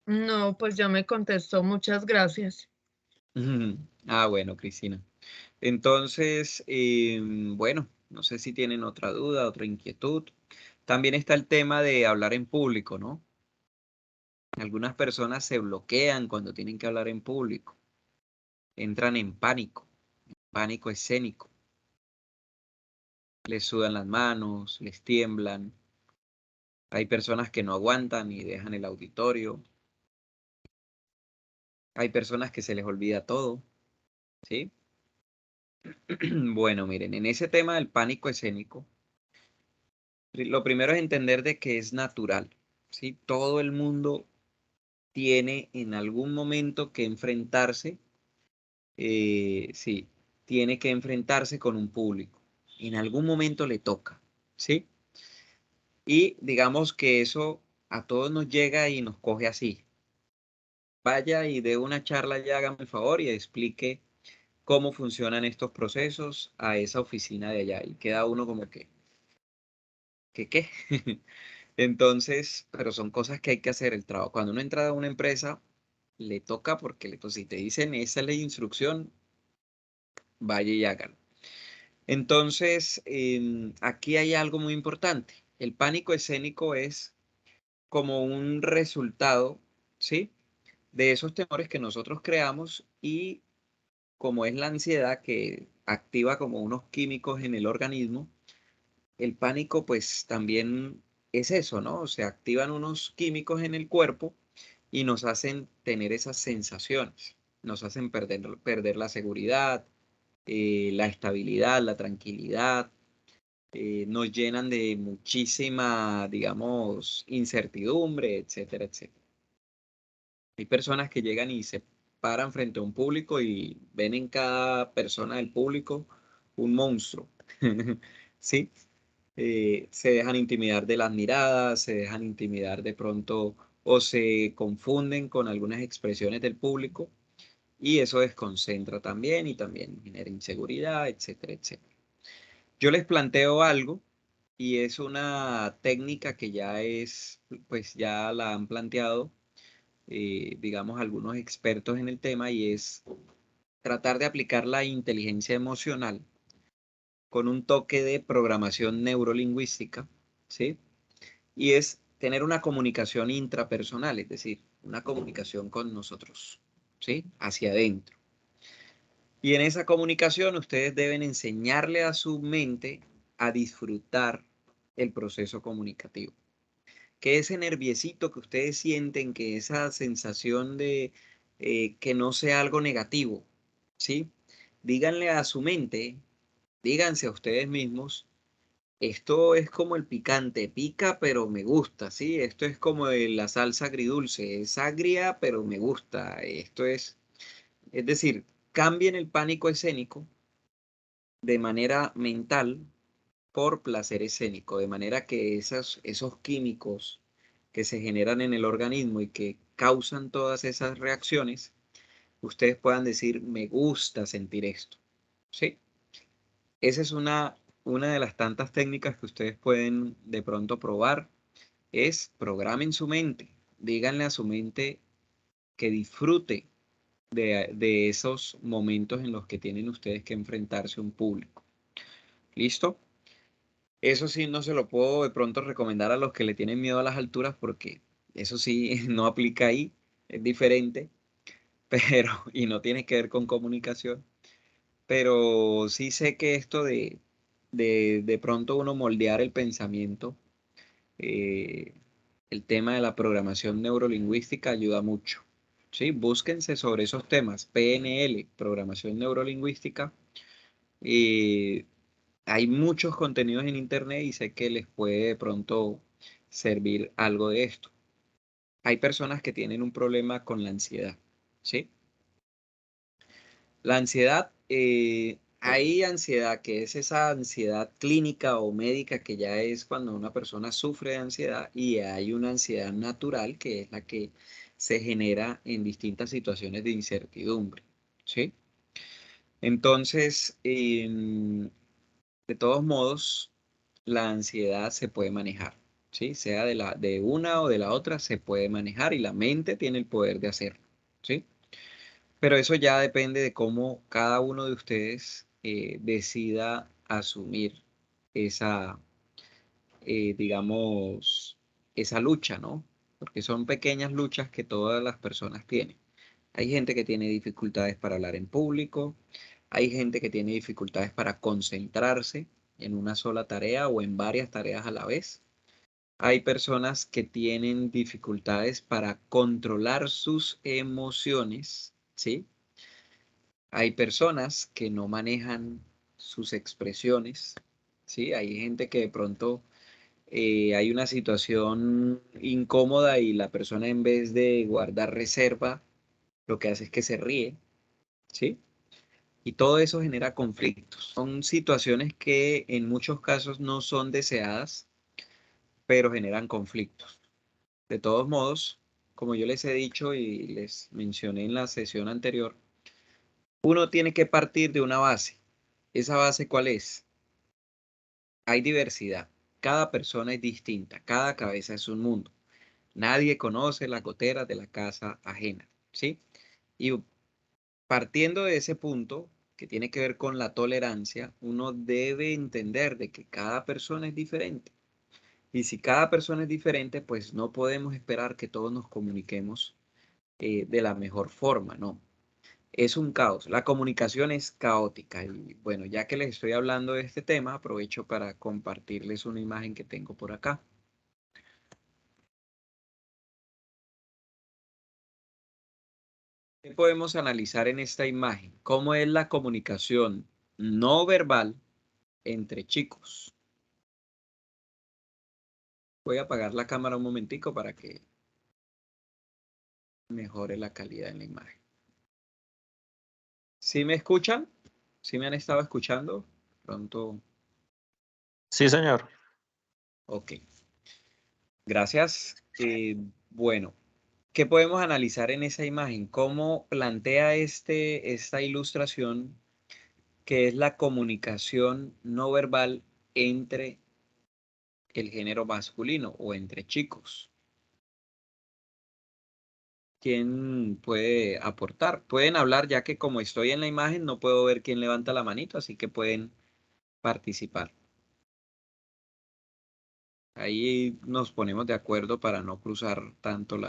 Speaker 6: no, pues ya me contestó, muchas gracias.
Speaker 2: Ah, bueno, Cristina. Entonces, bueno, no sé si tienen otra duda, otra inquietud. También está el tema de hablar en público, ¿no? Algunas personas se bloquean cuando tienen que hablar en público, entran en pánico escénico, les sudan las manos, les tiemblan. Hay personas que no aguantan y dejan el auditorio. Hay personas que se les olvida todo, ¿sí? Bueno, miren, en ese tema del pánico escénico, lo primero es entender de que es natural, ¿sí? Todo el mundo tiene en algún momento que enfrentarse, sí, tiene que enfrentarse con un público. En algún momento le toca, ¿sí? Y digamos que eso a todos nos llega y nos coge así. Vaya y dé una charla ya, hágame el favor y explique cómo funcionan estos procesos a esa oficina de allá. Y queda uno como que, ¿qué? Entonces, pero son cosas que hay que hacer el trabajo. Cuando uno entra a una empresa, le toca porque pues, si te dicen esa es la instrucción, vaya y hágalo. Entonces, aquí hay algo muy importante. El pánico escénico es como un resultado, ¿sí? De esos temores que nosotros creamos y como es la ansiedad que activa como unos químicos en el organismo, el pánico pues también es eso, ¿no? Se activan unos químicos en el cuerpo y nos hacen tener esas sensaciones, nos hacen perder la seguridad, la estabilidad, la tranquilidad, nos llenan de muchísima, digamos, incertidumbre, etcétera, etcétera. Hay personas que llegan y se paran frente a un público y ven en cada persona del público un monstruo, ¿sí? Se dejan intimidar de las miradas, se dejan intimidar de pronto o se confunden con algunas expresiones del público y eso desconcentra también y también genera inseguridad, etcétera, etcétera. Yo les planteo algo y es una técnica que pues ya la han planteado, digamos, algunos expertos en el tema y es tratar de aplicar la inteligencia emocional con un toque de programación neurolingüística, ¿sí? Y es tener una comunicación intrapersonal, es decir, una comunicación con nosotros, ¿sí? Hacia adentro. Y en esa comunicación ustedes deben enseñarle a su mente a disfrutar el proceso comunicativo. Que ese nerviecito que ustedes sienten, que esa sensación de que no sea algo negativo, ¿sí? Díganle a su mente, díganse a ustedes mismos, esto es como el picante, pica pero me gusta, ¿sí? Esto es como la salsa agridulce, es agria pero me gusta, es decir, cambien el pánico escénico de manera mental por placer escénico, de manera que esos químicos que se generan en el organismo y que causan todas esas reacciones, ustedes puedan decir, me gusta sentir esto, ¿sí? Esa es una de las tantas técnicas que ustedes pueden de pronto probar, es programen su mente, díganle a su mente que disfrute de esos momentos en los que tienen ustedes que enfrentarse a un público. ¿Listo? Eso sí, no se lo puedo de pronto recomendar a los que le tienen miedo a las alturas porque eso sí no aplica ahí, es diferente, pero y no tiene que ver con comunicación. Pero sí sé que esto de pronto uno moldear el pensamiento, el tema de la programación neurolingüística ayuda mucho. ¿Sí? Búsquense sobre esos temas, PNL, programación neurolingüística. Hay muchos contenidos en internet y sé que les puede de pronto servir algo de esto. Hay personas que tienen un problema con la ansiedad, ¿sí? La ansiedad, hay ansiedad que es esa ansiedad clínica o médica que ya es cuando una persona sufre de ansiedad y hay una ansiedad natural que es la que se genera en distintas situaciones de incertidumbre, ¿sí? Entonces, de todos modos, la ansiedad se puede manejar, ¿sí? Sea de una o de la otra, se puede manejar y la mente tiene el poder de hacerlo, ¿sí? Pero eso ya depende de cómo cada uno de ustedes decida asumir esa, digamos, esa lucha, ¿no? Porque son pequeñas luchas que todas las personas tienen. Hay gente que tiene dificultades para hablar en público, hay gente que tiene dificultades para concentrarse en una sola tarea o en varias tareas a la vez. Hay personas que tienen dificultades para controlar sus emociones, ¿sí? Hay personas que no manejan sus expresiones, ¿sí? Hay gente que de pronto hay una situación incómoda y la persona en vez de guardar reserva, lo que hace es que se ríe, ¿sí? Y todo eso genera conflictos. Son situaciones que en muchos casos no son deseadas, pero generan conflictos. De todos modos, como yo les he dicho y les mencioné en la sesión anterior, uno tiene que partir de una base. ¿Esa base cuál es? Hay diversidad. Cada persona es distinta. Cada cabeza es un mundo. Nadie conoce las goteras de la casa ajena, ¿sí? Y partiendo de ese punto, que tiene que ver con la tolerancia, uno debe entender de que cada persona es diferente. Y si cada persona es diferente, pues no podemos esperar que todos nos comuniquemos de la mejor forma, ¿no? Es un caos. La comunicación es caótica. Y bueno, ya que les estoy hablando de este tema, aprovecho para compartirles una imagen que tengo por acá. ¿Qué podemos analizar en esta imagen? ¿Cómo es la comunicación no verbal entre chicos? Voy a apagar la cámara un momentico para que mejore la calidad en la imagen. ¿Sí me escuchan? ¿Sí me han estado escuchando? Pronto.
Speaker 7: Sí, señor.
Speaker 2: Ok. Gracias. Bueno, ¿qué podemos analizar en esa imagen? ¿Cómo plantea esta ilustración que es la comunicación no verbal entre el género masculino o entre chicos? ¿Quién puede aportar? Pueden hablar, ya que como estoy en la imagen no puedo ver quién levanta la manito, así que pueden participar. Ahí nos ponemos de acuerdo para no cruzar tanto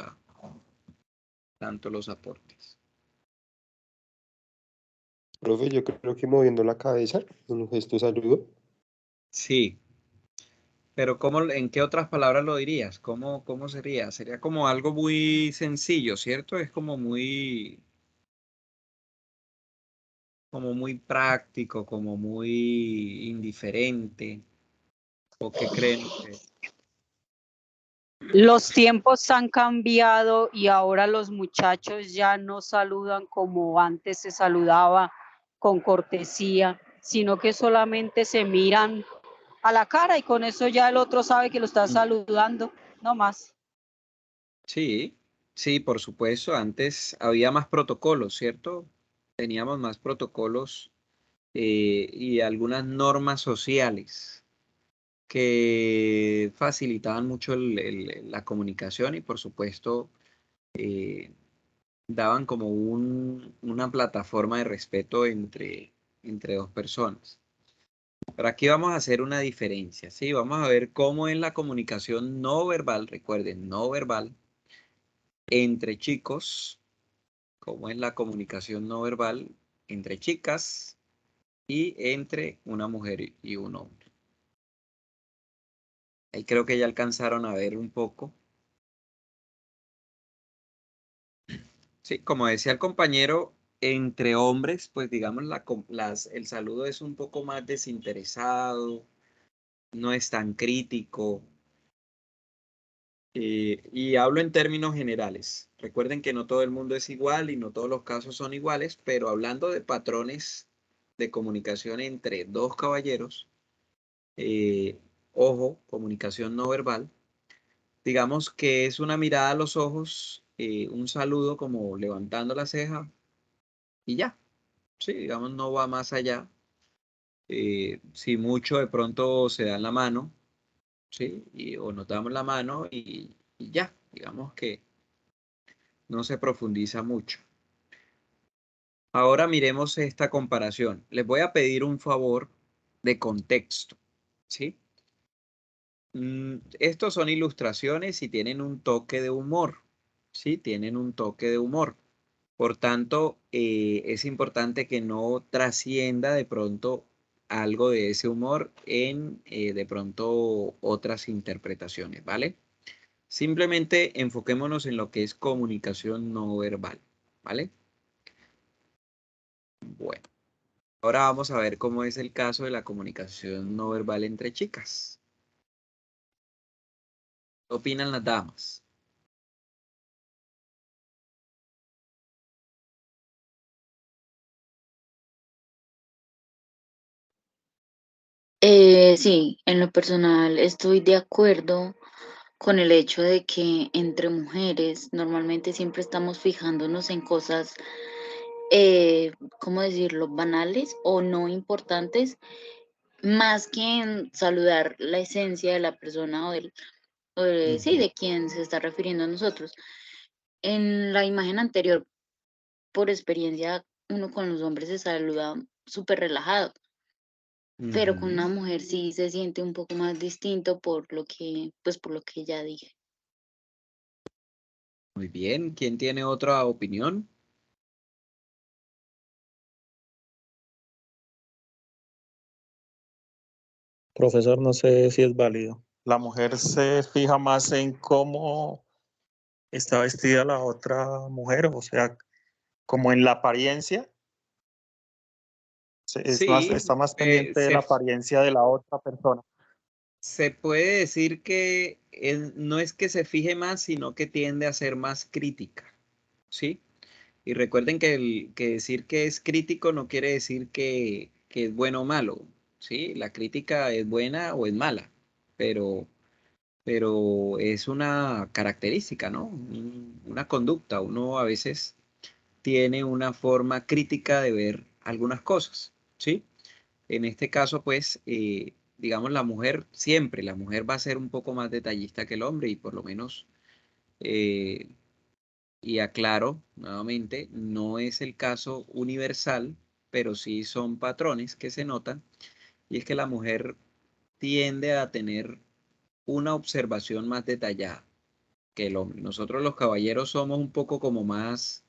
Speaker 2: los aportes.
Speaker 8: Profe, yo creo que moviendo la cabeza, un gesto de saludo.
Speaker 2: Sí, pero ¿en qué otras palabras lo dirías? ¿Cómo sería? Sería como algo muy sencillo, ¿cierto? Es como muy práctico, como muy indiferente. ¿O qué creen ustedes?
Speaker 5: Los tiempos han cambiado y ahora los muchachos ya no saludan como antes se saludaba con cortesía, sino que solamente se miran a la cara y con eso ya el otro sabe que lo está saludando, no más.
Speaker 2: Sí, sí, por supuesto. Antes había más protocolos, ¿cierto? Teníamos más protocolos y algunas normas sociales que facilitaban mucho la comunicación y por supuesto daban como una plataforma de respeto entre dos personas. Pero aquí vamos a hacer una diferencia, ¿sí? Vamos a ver cómo es la comunicación no verbal, recuerden, no verbal, entre chicos, cómo es la comunicación no verbal entre chicas y entre una mujer y un hombre. Ahí creo que ya alcanzaron a ver un poco. Sí, como decía el compañero, entre hombres, pues digamos, el saludo es un poco más desinteresado, no es tan crítico. Y hablo en términos generales. Recuerden que no todo el mundo es igual y no todos los casos son iguales, pero hablando de patrones de comunicación entre dos caballeros, eh, ojo, comunicación no verbal, digamos que es una mirada a los ojos, un saludo como levantando la ceja y ya. Sí, digamos, no va más allá. Si mucho, de pronto se dan la mano, ¿sí? O nos damos la mano y ya, digamos que no se profundiza mucho. Ahora miremos esta comparación. Les voy a pedir un favor de contexto, ¿sí? Estos son ilustraciones y tienen un toque de humor, ¿sí? Tienen un toque de humor. Por tanto, es importante que no trascienda de pronto algo de ese humor en de pronto otras interpretaciones, ¿vale? Simplemente enfoquémonos en lo que es comunicación no verbal, ¿vale? Bueno, ahora vamos a ver cómo es el caso de la comunicación no verbal entre chicas. ¿Qué opinan las damas?
Speaker 3: Sí, en lo personal estoy de acuerdo con el hecho de que entre mujeres normalmente siempre estamos fijándonos en cosas, ¿cómo decirlo?, banales o no importantes, más que en saludar la esencia de la persona sí,
Speaker 2: Ujú.
Speaker 3: de quien se está refiriendo a nosotros. En la imagen anterior, por experiencia, uno con los hombres se saluda súper relajado, pero con una
Speaker 2: Ujú.
Speaker 3: mujer sí se siente un poco más distinto pues por lo que ya dije.
Speaker 2: Muy bien, ¿quién tiene otra opinión?
Speaker 7: Profesor, no sé si es válido. La mujer se fija más en cómo está vestida la otra mujer, o sea, como en la apariencia.
Speaker 2: Sí,
Speaker 7: Está más pendiente de la apariencia de la otra persona.
Speaker 2: se puede decir que no es que se fije más, sino que tiende a ser más crítica, ¿sí? Y recuerden que decir que es crítico no quiere decir que es bueno o malo, ¿sí? La crítica es buena o es mala, pero, pero es una característica, ¿no? Una conducta. Uno a veces tiene una forma crítica de ver algunas cosas, ¿sí? En este caso, pues, digamos, la mujer va a ser un poco más detallista que el hombre y por lo menos, eh, y aclaro nuevamente, no es el caso universal, pero sí son patrones que se notan y es que la mujer tiende a tener una observación más detallada que el hombre. Nosotros los caballeros somos un poco como más,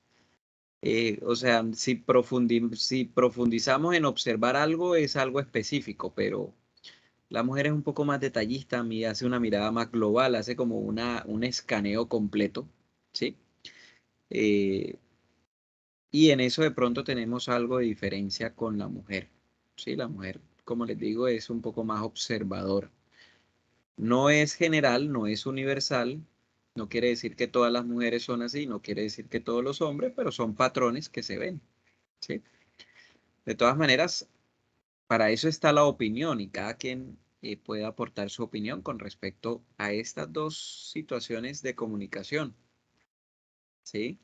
Speaker 2: o sea, si profundizamos en observar algo es algo específico, pero la mujer es un poco más detallista, a mí hace una mirada más global, hace como un escaneo completo, ¿sí? Eh, y en eso de pronto tenemos algo de diferencia con la mujer, ¿sí? La mujer, como les digo, es un poco más observadora. No es general, no es universal, no quiere decir que todas las mujeres son así, no quiere decir que todos los hombres, pero son patrones que se ven, ¿sí? De todas maneras, para eso está la opinión y cada quien puede aportar su opinión con respecto a estas dos situaciones de comunicación, ¿sí?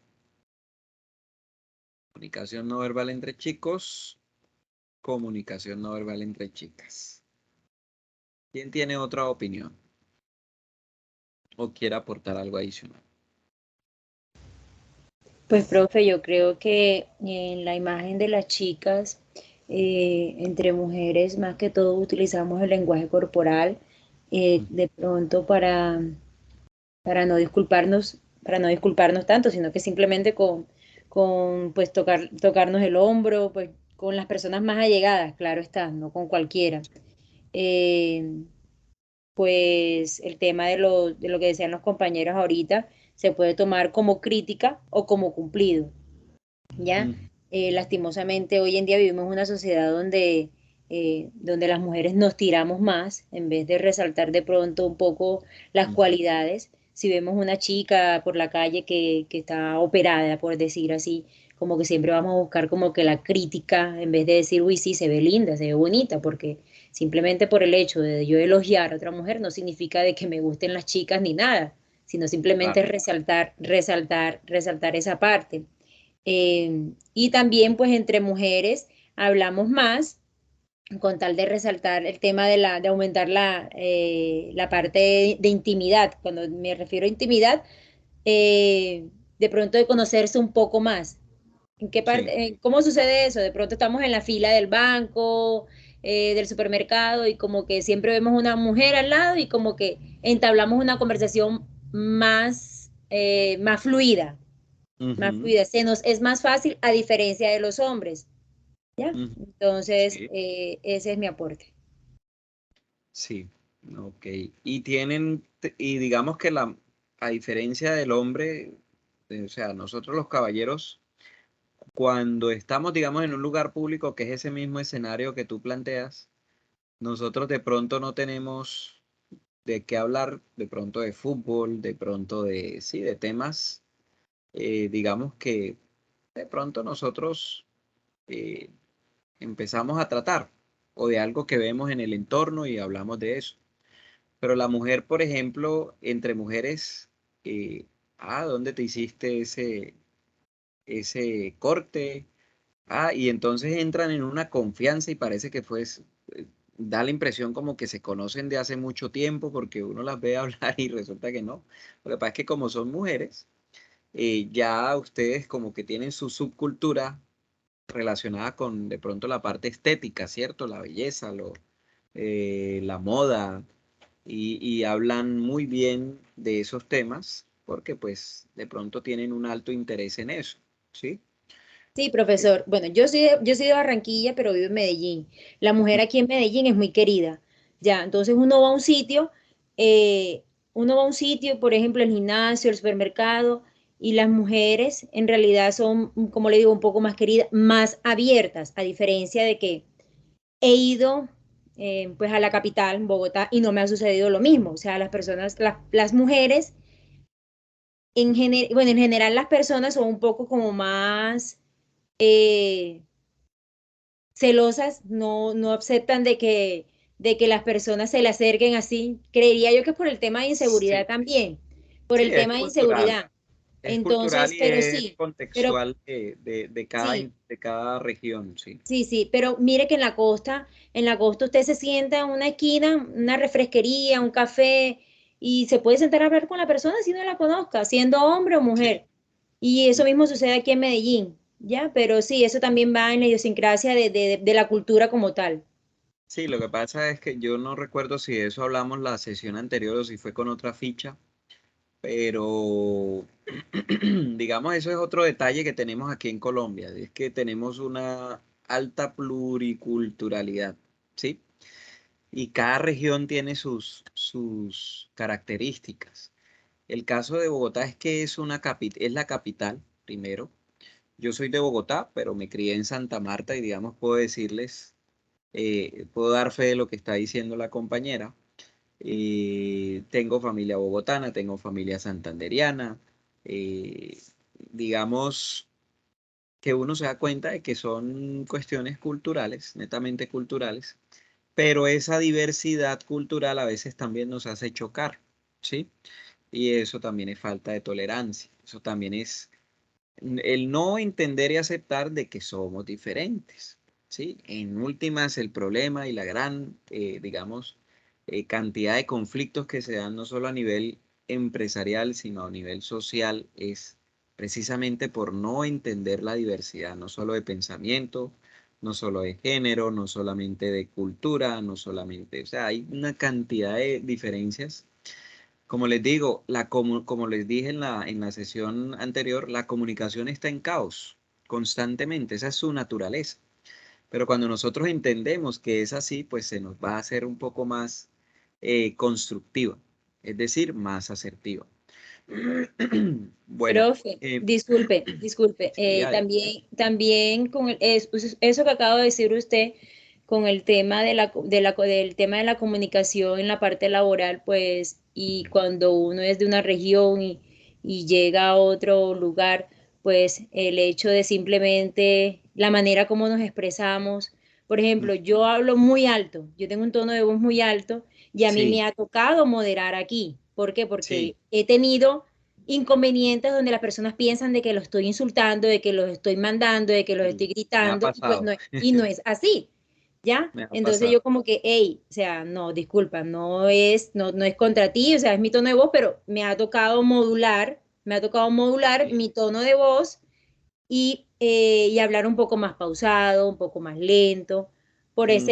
Speaker 2: Comunicación no verbal entre chicos, comunicación no verbal entre chicas. ¿Quién tiene otra opinión o quiere aportar algo adicional?
Speaker 9: Pues, profe, yo creo que en la imagen de las chicas, entre mujeres, más que todo utilizamos el lenguaje corporal, de pronto para no disculparnos tanto, sino que simplemente con pues tocarnos el hombro, pues con las personas más allegadas, claro está, no con cualquiera. Eh, pues el tema de lo que decían los compañeros ahorita se puede tomar como crítica o como cumplido, ¿ya? Lastimosamente hoy en día vivimos en una sociedad donde las mujeres nos tiramos más en vez de resaltar de pronto un poco las cualidades. Si vemos una chica por la calle que está operada, por decir así, como que siempre vamos a buscar como que la crítica en vez de decir, uy, sí, se ve linda, se ve bonita, porque simplemente por el hecho de yo elogiar a otra mujer no significa de que me gusten las chicas ni nada, sino simplemente
Speaker 2: Claro.
Speaker 9: resaltar esa parte. Y también pues entre mujeres hablamos más con tal de resaltar el tema de aumentar la parte de intimidad. Cuando me refiero a intimidad, de pronto de conocerse un poco más. ¿En qué
Speaker 2: Sí,
Speaker 9: parte, cómo sucede eso? De pronto estamos en la fila del banco, del supermercado y como que siempre vemos una mujer al lado y como que entablamos una conversación más fluida, más
Speaker 2: ujú,
Speaker 9: fluida. Se nos es más fácil a diferencia de los hombres, ¿ya?
Speaker 2: ujú,
Speaker 9: Entonces,
Speaker 2: sí,
Speaker 9: ese es mi aporte.
Speaker 2: sí, ok. Y digamos que a diferencia del hombre, o sea, nosotros los caballeros, cuando estamos, digamos, en un lugar público, que es ese mismo escenario que tú planteas, nosotros de pronto no tenemos de qué hablar, de pronto de fútbol, de pronto de, sí, de temas, digamos que de pronto nosotros eh, empezamos a tratar, o de algo que vemos en el entorno y hablamos de eso. Pero la mujer, por ejemplo, entre mujeres, eh, ¿dónde te hiciste ese corte? Y entonces entran en una confianza y parece que da la impresión como que se conocen de hace mucho tiempo porque uno las ve hablar y resulta que no. Lo que pasa es que como son mujeres, ya ustedes como que tienen su subcultura relacionada con de pronto la parte estética, ¿cierto? La belleza, la moda, y hablan muy bien de esos temas porque pues de pronto tienen un alto interés en eso, ¿sí?
Speaker 9: Sí,
Speaker 2: Eh,
Speaker 9: profesor. Bueno, yo soy de Barranquilla, pero vivo en Medellín. La mujer aquí en Medellín es muy querida. Ya, entonces eh, uno va a un sitio, por ejemplo, el gimnasio, el supermercado, y las mujeres en realidad son, como le digo, un poco más queridas, más abiertas, a diferencia de que he ido pues a la capital, Bogotá, y no me ha sucedido lo mismo. O sea, las personas, las mujeres, bueno, en general las personas son un poco como más eh, celosas, no aceptan de que las personas se le acerquen así. Creería yo que es por el tema de inseguridad
Speaker 2: Sí,
Speaker 9: también, por
Speaker 2: sí,
Speaker 9: el tema de inseguridad.
Speaker 2: es cultural
Speaker 9: Entonces,
Speaker 2: y
Speaker 9: pero
Speaker 2: es
Speaker 9: sí, pero
Speaker 2: contextual
Speaker 9: sí,
Speaker 2: de cada región, sí.
Speaker 9: sí, pero mire que en la costa usted se sienta en una esquina, una refresquería, un café, y se puede sentar a hablar con la persona si no la conozca, siendo hombre o
Speaker 2: Sí.
Speaker 9: mujer. Y eso mismo sucede aquí en Medellín, ¿ya? Pero sí, eso también va en la idiosincrasia de la cultura como tal.
Speaker 2: Sí, lo que pasa es que yo no recuerdo si de eso hablamos la sesión anterior o si fue con otra ficha, pero digamos, eso es otro detalle que tenemos aquí en Colombia, es que tenemos una alta pluriculturalidad, ¿sí? Y cada región tiene sus características. El caso de Bogotá es que es la capital, primero. Yo soy de Bogotá, pero me crié en Santa Marta y digamos, puedo dar fe de lo que está diciendo la compañera. Tengo familia bogotana, tengo familia santanderiana. eh, digamos que uno se da cuenta de que son cuestiones culturales, netamente culturales, pero esa diversidad cultural a veces también nos hace chocar, ¿sí? Y eso también es falta de tolerancia, eso también es el no entender y aceptar de que somos diferentes, ¿sí? En últimas, el problema y la gran, digamos, cantidad de conflictos que se dan no solo a nivel empresarial, sino a nivel social, es precisamente por no entender la diversidad, no solo de pensamiento, no solo de género, no solamente de cultura, no solamente, o sea, hay una cantidad de diferencias. Como les digo, como les dije en la sesión anterior, la comunicación está en caos constantemente, esa es su naturaleza. Pero cuando nosotros entendemos que es así, pues se nos va a hacer un poco más constructiva, es decir, más asertiva. Bueno,
Speaker 9: Profe, disculpe,
Speaker 2: sí,
Speaker 9: también con eso que acaba de decir usted, con el tema del tema de la comunicación en la parte laboral, pues, y cuando uno es de una región y llega a otro lugar, pues el hecho de simplemente la manera como nos expresamos, por ejemplo, yo hablo muy alto, yo tengo un tono de voz muy alto y a mí
Speaker 2: sí,
Speaker 9: me ha tocado moderar aquí. ¿Por qué? Porque
Speaker 2: sí,
Speaker 9: he tenido inconvenientes donde las personas piensan de que los estoy insultando, de que los estoy mandando, de que los estoy
Speaker 2: me ha
Speaker 9: gritando, pues
Speaker 2: pasado,
Speaker 9: no es así, ¿ya?
Speaker 2: me ha
Speaker 9: Entonces yo
Speaker 2: pasado.
Speaker 9: como que, hey, o sea, no, disculpa, no es contra ti, o sea, es mi tono de voz, pero me ha tocado modular
Speaker 2: Sí,
Speaker 9: mi tono de voz y hablar un poco más pausado, un poco más lento, por
Speaker 2: mm,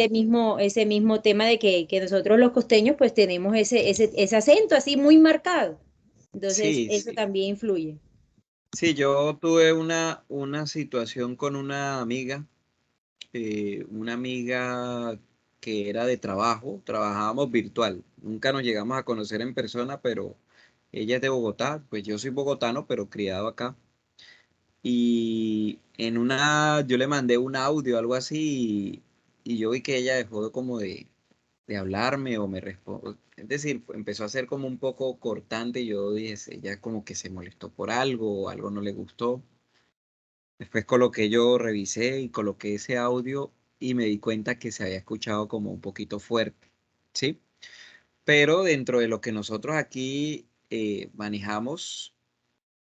Speaker 9: ese mismo tema de que nosotros los costeños pues tenemos ese acento así muy marcado. Entonces,
Speaker 2: sí,
Speaker 9: eso
Speaker 2: sí.
Speaker 9: también influye.
Speaker 2: Sí, yo tuve una situación con una amiga que era de trabajo, trabajábamos virtual, nunca nos llegamos a conocer en persona, pero ella es de Bogotá, pues yo soy bogotano, pero criado acá. Y yo le mandé un audio, algo así, y yo vi que ella dejó como de hablarme o me respondió. Es decir, empezó a ser como un poco cortante y yo dije, ella como que se molestó por algo o algo no le gustó. Después revisé y coloqué ese audio y me di cuenta que se había escuchado como un poquito fuerte, ¿sí? Pero dentro de lo que nosotros aquí manejamos,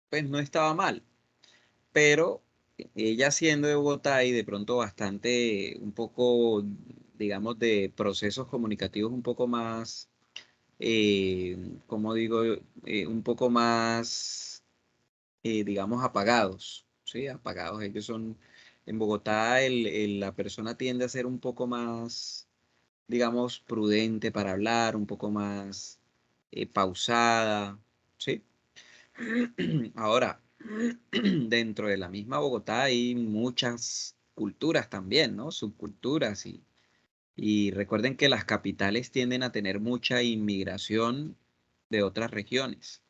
Speaker 2: pues no estaba mal. Pero ella siendo de Bogotá y de pronto bastante, un poco, digamos, de procesos comunicativos un poco más, como digo, un poco más, digamos, apagados, ¿sí? Apagados. Ellos son, en Bogotá la persona tiende a ser un poco más, digamos, prudente para hablar, un poco más pausada, ¿sí? Ahora, dentro de la misma Bogotá hay muchas culturas también, ¿no? Subculturas y recuerden que las capitales tienden a tener mucha inmigración de otras regiones.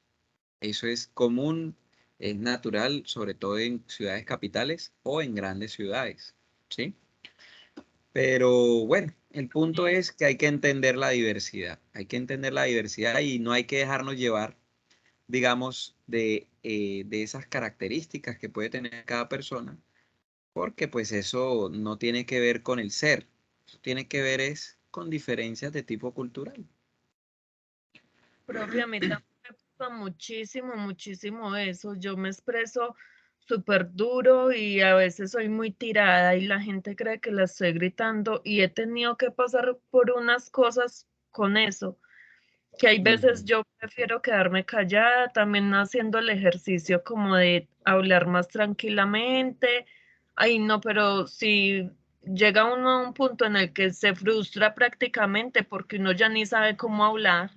Speaker 2: Eso es común, es natural, sobre todo en ciudades capitales o en grandes ciudades, ¿sí? Pero bueno, el punto es que hay que entender la diversidad. Hay que entender la diversidad y no hay que dejarnos llevar, digamos, de esas características que puede tener cada persona, porque pues eso no tiene que ver con el ser, eso tiene que ver es con diferencias de tipo cultural.
Speaker 6: Profe, a mí también me pasa muchísimo, muchísimo eso. Yo me expreso súper duro y a veces soy muy tirada y la gente cree que la estoy gritando y he tenido que pasar por unas cosas con eso, que hay veces
Speaker 2: Ujú.
Speaker 6: yo prefiero quedarme callada, también haciendo el ejercicio como de hablar más tranquilamente. Ay, no, pero si llega uno a un punto en el que se frustra prácticamente porque uno ya ni sabe cómo hablar.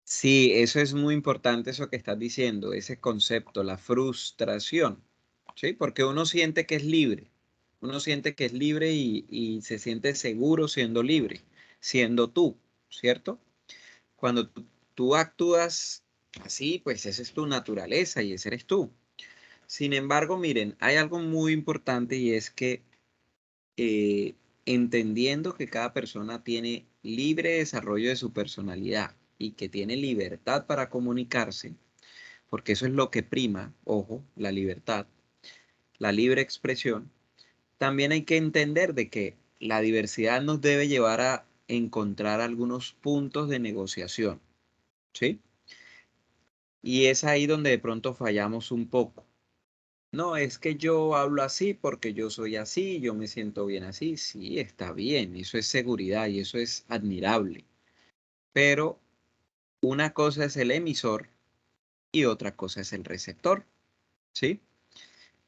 Speaker 2: Sí, eso es muy importante, eso que estás diciendo, ese concepto, la frustración, ¿sí? Porque uno siente que es libre, uno siente que es libre y se siente seguro siendo libre, siendo tú, ¿cierto? Cuando tú actúas así, pues esa es tu naturaleza y ese eres tú. Sin embargo, miren, hay algo muy importante y es que eh, entendiendo que cada persona tiene libre desarrollo de su personalidad y que tiene libertad para comunicarse, porque eso es lo que prima, ojo, la libertad, la libre expresión, también hay que entender de que la diversidad nos debe llevar a encontrar algunos puntos de negociación, ¿sí? Y es ahí donde de pronto fallamos un poco. No, es que yo hablo así porque yo soy así, yo me siento bien así. Sí, está bien, eso es seguridad y eso es admirable. Pero una cosa es el emisor y otra cosa es el receptor, ¿sí?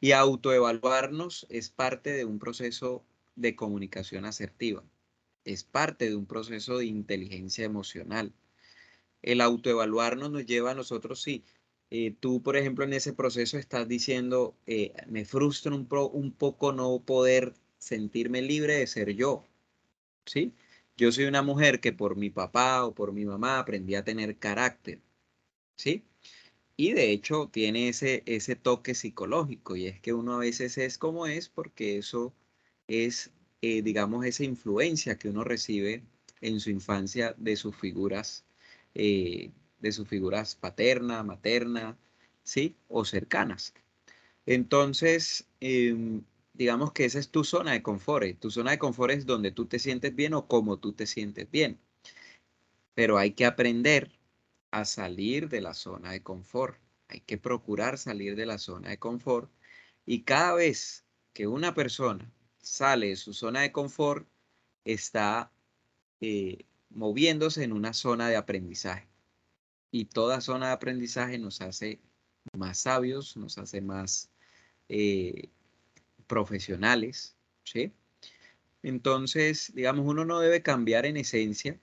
Speaker 2: Y autoevaluarnos es parte de un proceso de comunicación asertiva, es parte de un proceso de inteligencia emocional. El autoevaluarnos nos lleva a nosotros, sí. Tú, por ejemplo, en ese proceso estás diciendo, me frustra un poco no poder sentirme libre de ser yo, ¿sí? Yo soy una mujer que por mi papá o por mi mamá aprendí a tener carácter, ¿sí? Y de hecho tiene ese toque psicológico, y es que uno a veces es como es porque eso es, digamos, esa influencia que uno recibe en su infancia eh, de sus figuras paterna, materna, ¿sí? O cercanas. Entonces, digamos que esa es tu zona de confort. Tu zona de confort es donde tú te sientes bien o cómo tú te sientes bien. Pero hay que aprender a salir de la zona de confort. Hay que procurar salir de la zona de confort. Y cada vez que una persona sale de su zona de confort, está moviéndose en una zona de aprendizaje. Y toda zona de aprendizaje nos hace más sabios, nos hace más profesionales, ¿sí? Entonces, digamos, uno no debe cambiar en esencia,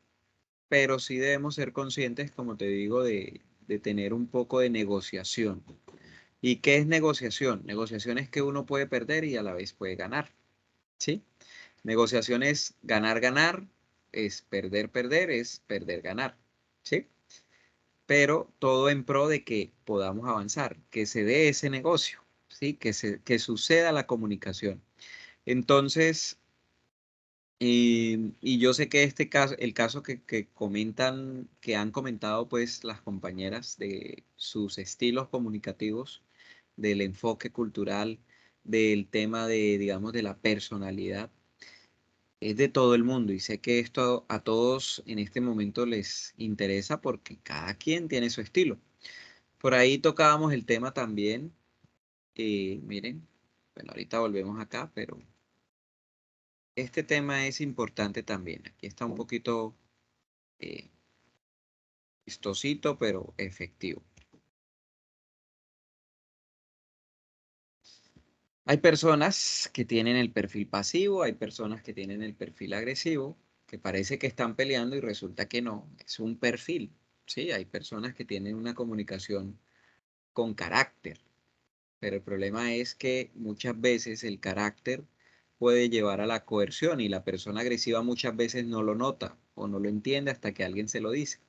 Speaker 2: pero sí debemos ser conscientes, como te digo, de tener un poco de negociación. ¿Y qué es negociación? Negociación es que uno puede perder y a la vez puede ganar, ¿sí? Negociación es ganar, ganar, es perder, perder, es perder, ganar, ¿sí? Pero todo en pro de que podamos avanzar, que se dé ese negocio, ¿sí? Que suceda la comunicación. Entonces, y yo sé que este caso, el caso que comentan, que han comentado pues las compañeras de sus estilos comunicativos, del enfoque cultural, del tema de, digamos, de la personalidad, es de todo el mundo y sé que esto a todos en este momento les interesa porque cada quien tiene su estilo. Por ahí tocábamos el tema también, miren, bueno, ahorita volvemos acá, pero este tema es importante también. Aquí está un poquito vistosito, pero efectivo. Hay personas que tienen el perfil pasivo, hay personas que tienen el perfil agresivo, que parece que están peleando y resulta que no, es un perfil. Sí, hay personas que tienen una comunicación con carácter, pero el problema es que muchas veces el carácter puede llevar a la coerción y la persona agresiva muchas veces no lo nota o no lo entiende hasta que alguien se lo dice,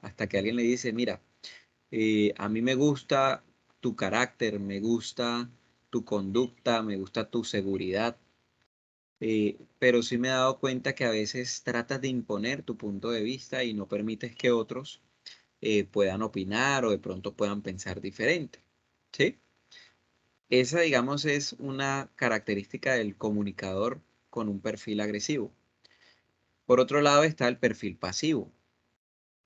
Speaker 2: hasta que alguien le dice, mira, a mí me gusta tu carácter, me gusta tu conducta, me gusta tu seguridad, pero sí me he dado cuenta que a veces tratas de imponer tu punto de vista y no permites que otros puedan opinar o de pronto puedan pensar diferente, ¿sí? Esa, digamos, es una característica del comunicador con un perfil agresivo. Por otro lado está el perfil pasivo.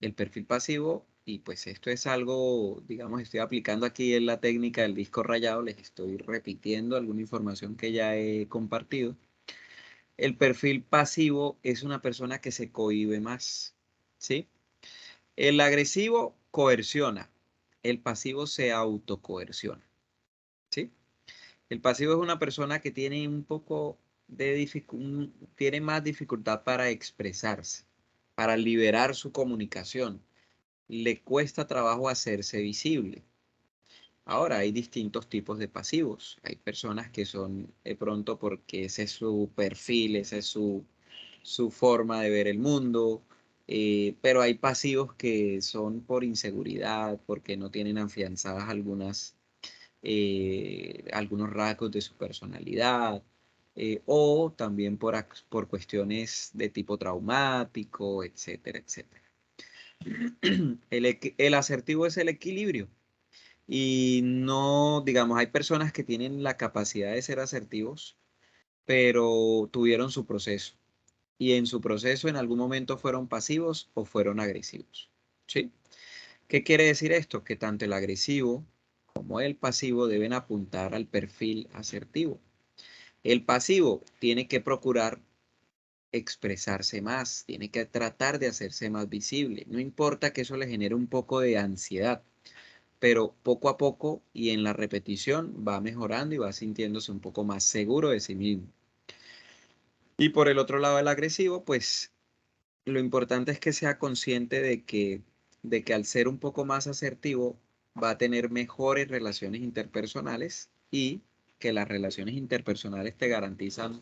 Speaker 2: El perfil pasivo, y pues esto es algo, digamos, estoy aplicando aquí en la técnica del disco rayado, les estoy repitiendo alguna información que ya he compartido. El perfil pasivo es una persona que se cohíbe más, ¿sí? El agresivo coerciona, el pasivo se autocoerciona, ¿sí? El pasivo es una persona que tiene un poco de tiene más dificultad para expresarse, para liberar su comunicación. Le cuesta trabajo hacerse visible. Ahora, hay distintos tipos de pasivos. Hay personas que son de pronto porque ese es su perfil, esa es su forma de ver el mundo, pero hay pasivos que son por inseguridad, porque no tienen afianzadas algunos rasgos de su personalidad, o también por cuestiones de tipo traumático, etcétera, etcétera. El asertivo es el equilibrio. Y no, digamos, hay personas que tienen la capacidad de ser asertivos, pero tuvieron su proceso. Y en su proceso en algún momento fueron pasivos o fueron agresivos. ¿Sí? ¿Qué quiere decir esto? Que tanto el agresivo como el pasivo deben apuntar al perfil asertivo. El pasivo tiene que procurar expresarse más, tiene que tratar de hacerse más visible. No importa que eso le genere un poco de ansiedad, pero poco a poco y en la repetición va mejorando y va sintiéndose un poco más seguro de sí mismo. Y por el otro lado, el agresivo, pues lo importante es que sea consciente de que al ser un poco más asertivo va a tener mejores relaciones interpersonales y que las relaciones interpersonales te garantizan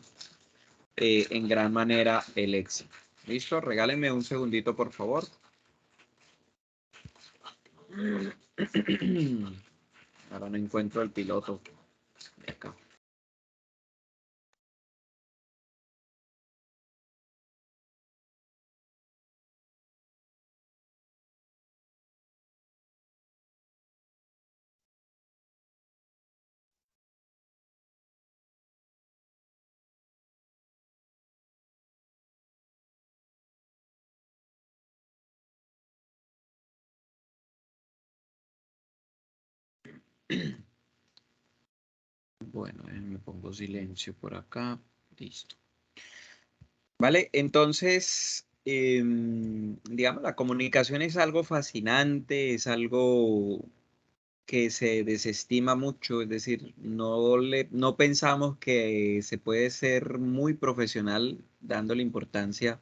Speaker 2: en gran manera el éxito. ¿Listo? Regálenme un segundito, por favor. Ahora no encuentro el piloto de acá. Bueno, me pongo silencio por acá. Listo. Vale, entonces, digamos, la comunicación es algo fascinante, es algo que se desestima mucho, es decir, no pensamos que se puede ser muy profesional dándole importancia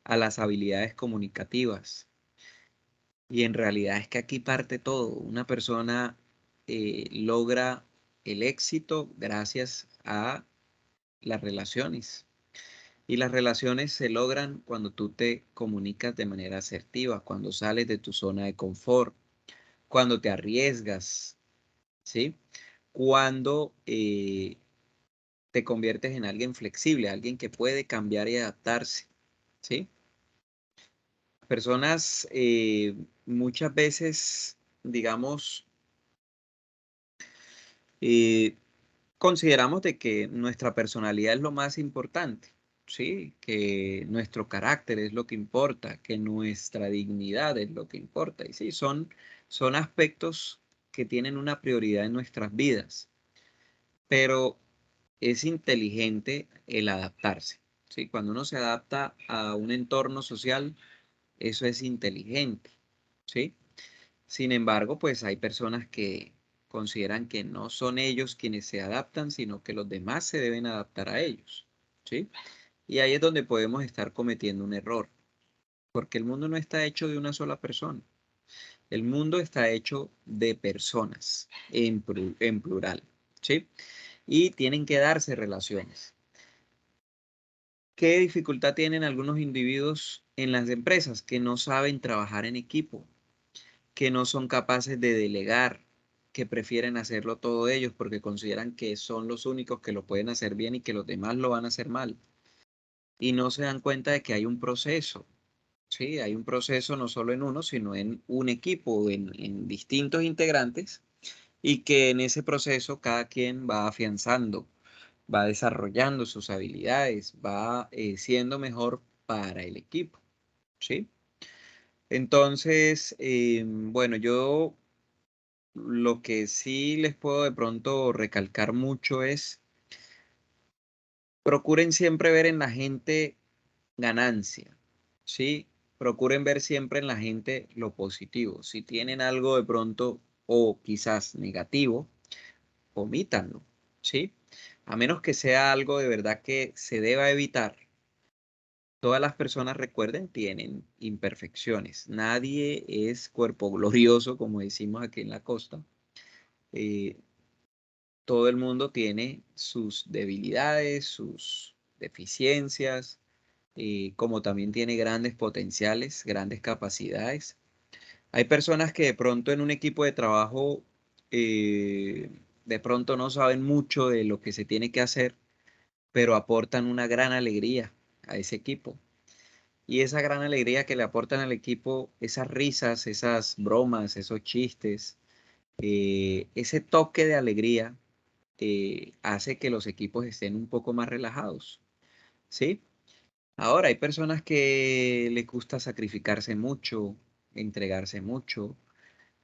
Speaker 2: a las habilidades comunicativas. Y en realidad es que aquí parte todo. Una persona logra el éxito gracias a las relaciones. Y las relaciones se logran cuando tú te comunicas de manera asertiva, cuando sales de tu zona de confort, cuando te arriesgas, ¿sí? Cuando te conviertes en alguien flexible, alguien que puede cambiar y adaptarse, ¿sí? Personas muchas veces, digamos, consideramos de que nuestra personalidad es lo más importante, ¿sí? Que nuestro carácter es lo que importa, que nuestra dignidad es lo que importa. Y sí, son aspectos que tienen una prioridad en nuestras vidas, pero es inteligente el adaptarse, ¿sí? Cuando uno se adapta a un entorno social, eso es inteligente, ¿sí? Sin embargo, pues hay personas que consideran que no son ellos quienes se adaptan, sino que los demás se deben adaptar a ellos, ¿sí? Y ahí es donde podemos estar cometiendo un error, porque el mundo no está hecho de una sola persona. El mundo está hecho de personas en plural, ¿sí? Y tienen que darse relaciones. ¿Qué dificultad tienen algunos individuos en las empresas? Que no saben trabajar en equipo, que no son capaces de delegar, que prefieren hacerlo todo ellos porque consideran que son los únicos que lo pueden hacer bien y que los demás lo van a hacer mal. Y no se dan cuenta de que hay un proceso, ¿sí? Hay un proceso no solo en uno, sino en un equipo, en distintos integrantes, y que en ese proceso cada quien va afianzando, va desarrollando sus habilidades, va siendo mejor para el equipo, ¿sí? Entonces, bueno, yo lo que sí les puedo de pronto recalcar mucho es, procuren siempre ver en la gente ganancia, ¿sí? Procuren ver siempre en la gente lo positivo. Si tienen algo de pronto o quizás negativo, omítanlo, ¿sí? A menos que sea algo de verdad que se deba evitar. Todas las personas, recuerden, tienen imperfecciones. Nadie es cuerpo glorioso, como decimos aquí en la costa. Todo el mundo tiene sus debilidades, sus deficiencias, como también tiene grandes potenciales, grandes capacidades. Hay personas que de pronto en un equipo de trabajo, de pronto no saben mucho de lo que se tiene que hacer, pero aportan una gran alegría a ese equipo. Y esa gran alegría que le aportan al equipo, esas risas, esas bromas, esos chistes, ese toque de alegría hace que los equipos estén un poco más relajados, ¿sí? Ahora, hay personas que les gusta sacrificarse mucho, entregarse mucho.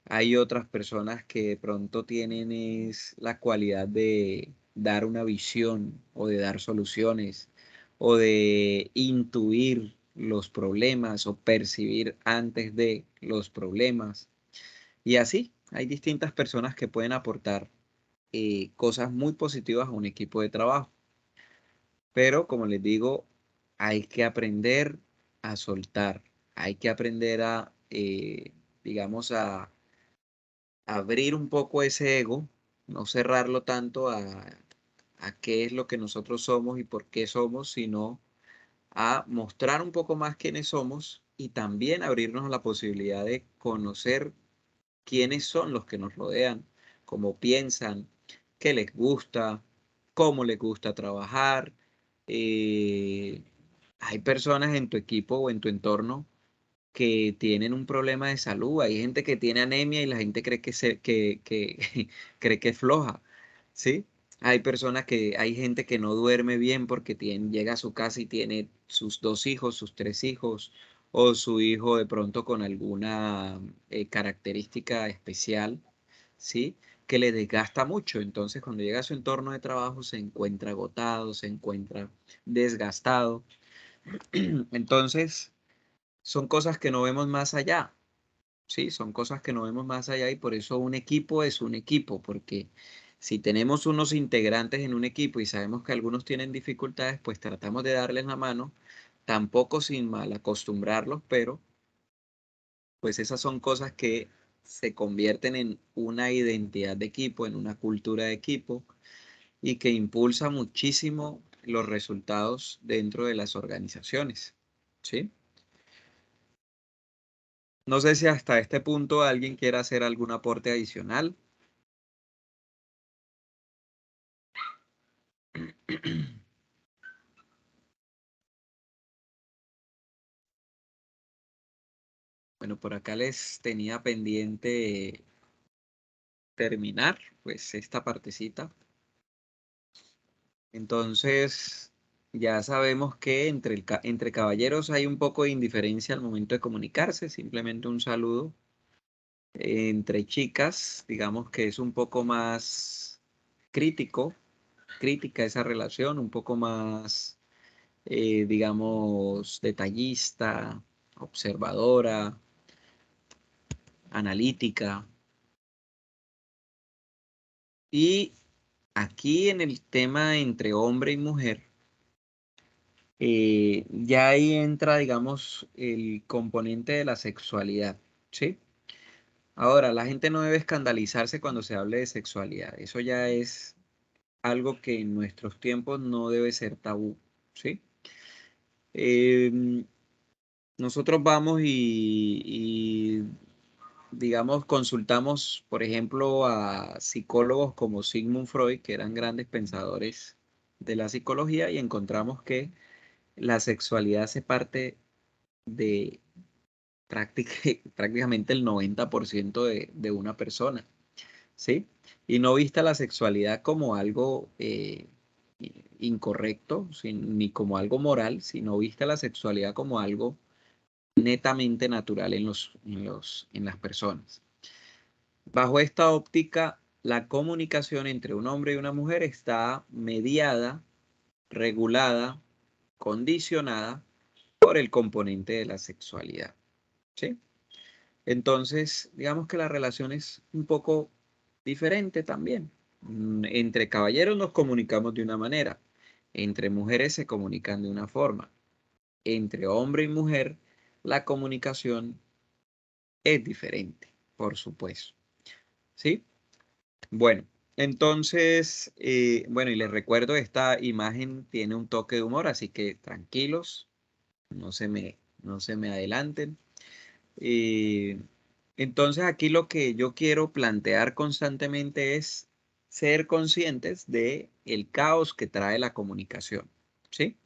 Speaker 2: Hay otras personas que de pronto tienen es la cualidad de dar una visión o de dar soluciones o de intuir los problemas o percibir antes de los problemas. Y así, hay distintas personas que pueden aportar cosas muy positivas a un equipo de trabajo. Pero como les digo, hay que aprender a soltar, hay que aprender a, digamos, a abrir un poco ese ego, no cerrarlo tanto a qué es lo que nosotros somos y por qué somos, sino a mostrar un poco más quiénes somos y también abrirnos a la posibilidad de conocer quiénes son los que nos rodean, cómo piensan, qué les gusta, cómo les gusta trabajar. Eh, Hay personas en tu equipo o en tu entorno que tienen un problema de salud. Hay gente que tiene anemia y la gente cree cree que es floja, ¿sí? Hay gente que no duerme bien porque llega a su casa y tiene sus 2 hijos, sus 3 hijos, o su hijo de pronto con alguna característica especial, ¿sí? Que le desgasta mucho. Entonces, cuando llega a su entorno de trabajo, se encuentra agotado, se encuentra desgastado. Entonces, son cosas que no vemos más allá, ¿sí? Son cosas que no vemos más allá y por eso un equipo es un equipo, porque si tenemos unos integrantes en un equipo y sabemos que algunos tienen dificultades, pues tratamos de darles la mano, tampoco sin mal acostumbrarlos, pero pues esas son cosas que se convierten en una identidad de equipo, en una cultura de equipo y que impulsa muchísimo los resultados dentro de las organizaciones, ¿sí? No sé si hasta este punto alguien quiera hacer algún aporte adicional. Bueno, por acá les tenía pendiente terminar pues esta partecita. Entonces, ya sabemos que entre caballeros hay un poco de indiferencia al momento de comunicarse, simplemente un saludo. Entre chicas, digamos que es un poco más crítica esa relación, un poco más, digamos, detallista, observadora, analítica. Y aquí en el tema entre hombre y mujer, ya ahí entra, digamos, el componente de la sexualidad, ¿sí? Ahora, la gente no debe escandalizarse cuando se hable de sexualidad. Eso ya es algo que en nuestros tiempos no debe ser tabú, ¿sí? Nosotros vamos digamos, consultamos, por ejemplo, a psicólogos como Sigmund Freud, que eran grandes pensadores de la psicología, y encontramos que la sexualidad hace parte de prácticamente el 90% de una persona, ¿sí? Y no vista la sexualidad como algo incorrecto, ni como algo moral, sino vista la sexualidad como algo netamente natural en las personas. Bajo esta óptica, la comunicación entre un hombre y una mujer está mediada, regulada, condicionada por el componente de la sexualidad, ¿sí? Entonces, digamos que la relación es un poco diferente también. Entre caballeros nos comunicamos de una manera, entre mujeres se comunican de una forma, entre hombre y mujer la comunicación es diferente, por supuesto, ¿sí? Bueno, entonces, bueno, y les recuerdo, esta imagen tiene un toque de humor, así que tranquilos, no se me adelanten. Entonces, aquí lo que yo quiero plantear constantemente es ser conscientes de el caos que trae la comunicación, ¿sí?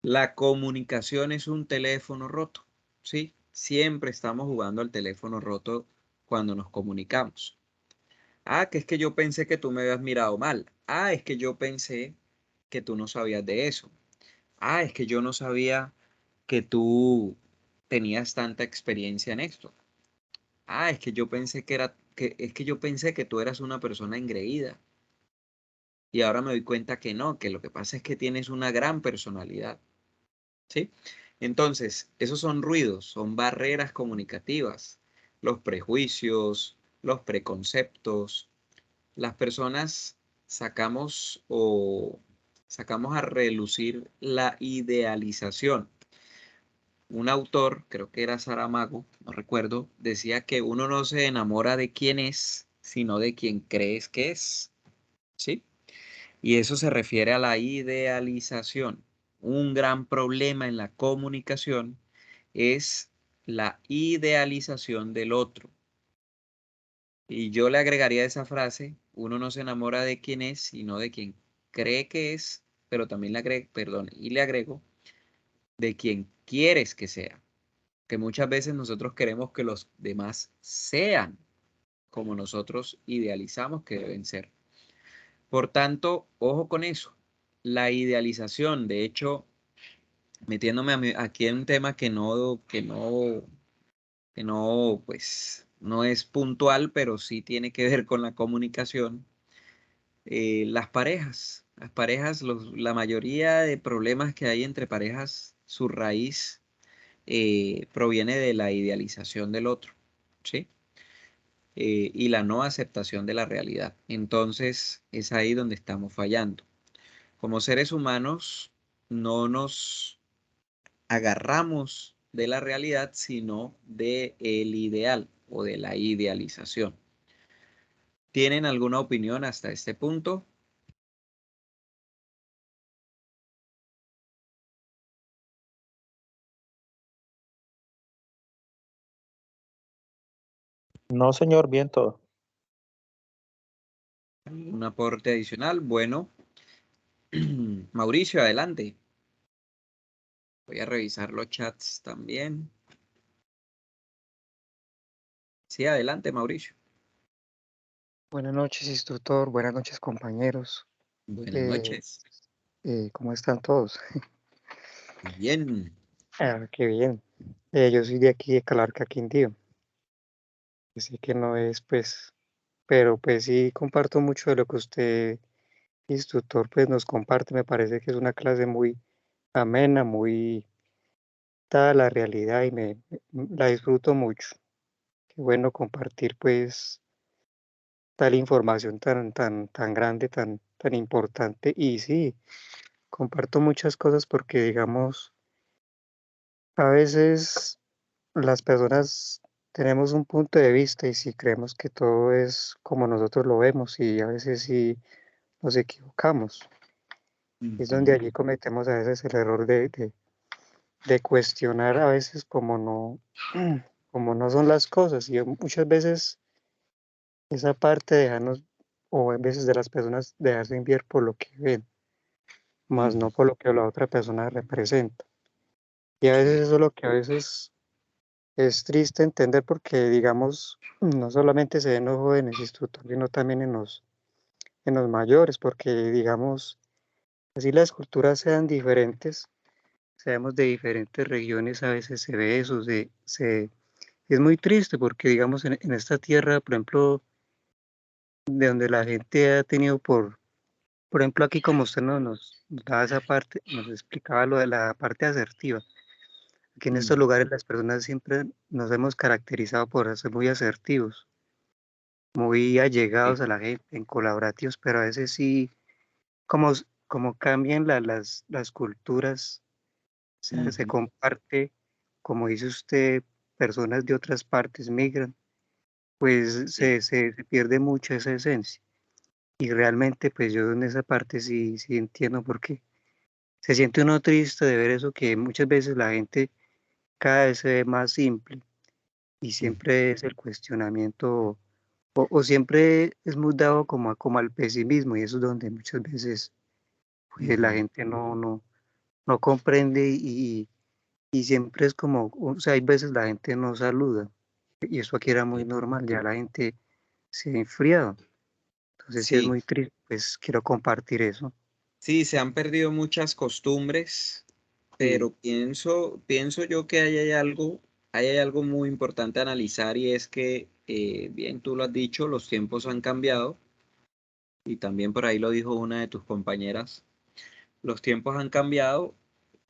Speaker 2: La comunicación es un teléfono roto, ¿sí? Siempre estamos jugando al teléfono roto cuando nos comunicamos. Ah, que es que yo pensé que tú me habías mirado mal. Ah, es que yo pensé que tú no sabías de eso. Ah, es que yo no sabía que tú tenías tanta experiencia en esto. Ah, es que yo pensé es que yo pensé que tú eras una persona engreída. Y ahora me doy cuenta que no, que lo que pasa es que tienes una gran personalidad. ¿Sí? Entonces, esos son ruidos, son barreras comunicativas, los prejuicios, los preconceptos. Las personas sacamos a relucir la idealización. Un autor, creo que era Saramago, no recuerdo, decía que uno no se enamora de quién es, sino de quien crees que es. ¿Sí? Y eso se refiere a la idealización. Un gran problema en la comunicación es la idealización del otro. Y yo le agregaría esa frase, uno no se enamora de quién es, sino de quien cree que es, pero también le agrego, de quien quieres que sea. Que muchas veces nosotros queremos que los demás sean como nosotros idealizamos que deben ser. Por tanto, ojo con eso. La idealización, de hecho, metiéndome aquí en un tema pues, no es puntual, pero sí tiene que ver con la comunicación. Las parejas, la mayoría de problemas que hay entre parejas, su raíz proviene de la idealización del otro, ¿sí? Y la no aceptación de la realidad. Entonces, es ahí donde estamos fallando. Como seres humanos, no nos agarramos de la realidad, sino del ideal o de la idealización. ¿Tienen alguna opinión hasta este punto?
Speaker 7: No, señor, bien todo.
Speaker 2: ¿Un aporte adicional? Bueno, Mauricio, adelante. Voy a revisar los chats también. Sí, adelante, Mauricio.
Speaker 10: Buenas noches, instructor. Buenas noches, compañeros.
Speaker 2: Buenas noches.
Speaker 10: ¿Cómo están todos?
Speaker 2: Bien.
Speaker 10: Qué bien. Yo soy de aquí, de Calarca, Quindío. Sé que no es, pues, pero pues sí comparto mucho de lo que usted, instructor, pues nos comparte. Me parece que es una clase muy amena, muy dada a la realidad y la disfruto mucho. Qué bueno compartir, pues, tal información tan grande, tan importante. Y sí, comparto muchas cosas porque, digamos, a veces las personas tenemos un punto de vista y si creemos que todo es como nosotros lo vemos y a veces sí nos equivocamos. Es donde allí cometemos a veces el error de cuestionar a veces como no son las cosas y muchas veces esa parte de dejarnos o en veces de las personas dejarse enviar por lo que ven, más no por lo que la otra persona representa. Y a veces eso es lo que a veces es triste entender porque, digamos, no solamente se ve en los jóvenes instructores, sino también en los mayores, porque, digamos, así las culturas sean diferentes, seamos de diferentes regiones, a veces se ve eso, es muy triste porque, digamos, en esta tierra, por ejemplo, de donde la gente ha tenido por ejemplo, aquí como usted nos daba esa parte, nos explicaba lo de la parte asertiva. Aquí en estos lugares las personas siempre nos hemos caracterizado por ser muy asertivos, muy allegados a la gente, en colaborativos, pero a veces sí, como cambian las culturas, o sea, se comparte, como dice usted, personas de otras partes migran, pues se pierde mucho esa esencia. Y realmente, pues yo en esa parte sí entiendo porque se siente uno triste de ver eso que muchas veces la gente cada vez se ve más simple y siempre es el cuestionamiento o siempre es muy dado como al pesimismo y eso es donde muchas veces pues, la gente no comprende y siempre es como, o sea, hay veces la gente no saluda y eso aquí era muy normal, ya la gente se ha enfriado. Entonces sí es
Speaker 2: Sí,
Speaker 10: muy triste, pues quiero compartir eso.
Speaker 2: sí, se han perdido muchas costumbres,
Speaker 10: Sí,
Speaker 2: pero pienso yo que ahí hay algo muy importante a analizar y es que, bien tú lo has dicho, los tiempos han cambiado y también por ahí lo dijo una de tus compañeras, los tiempos han cambiado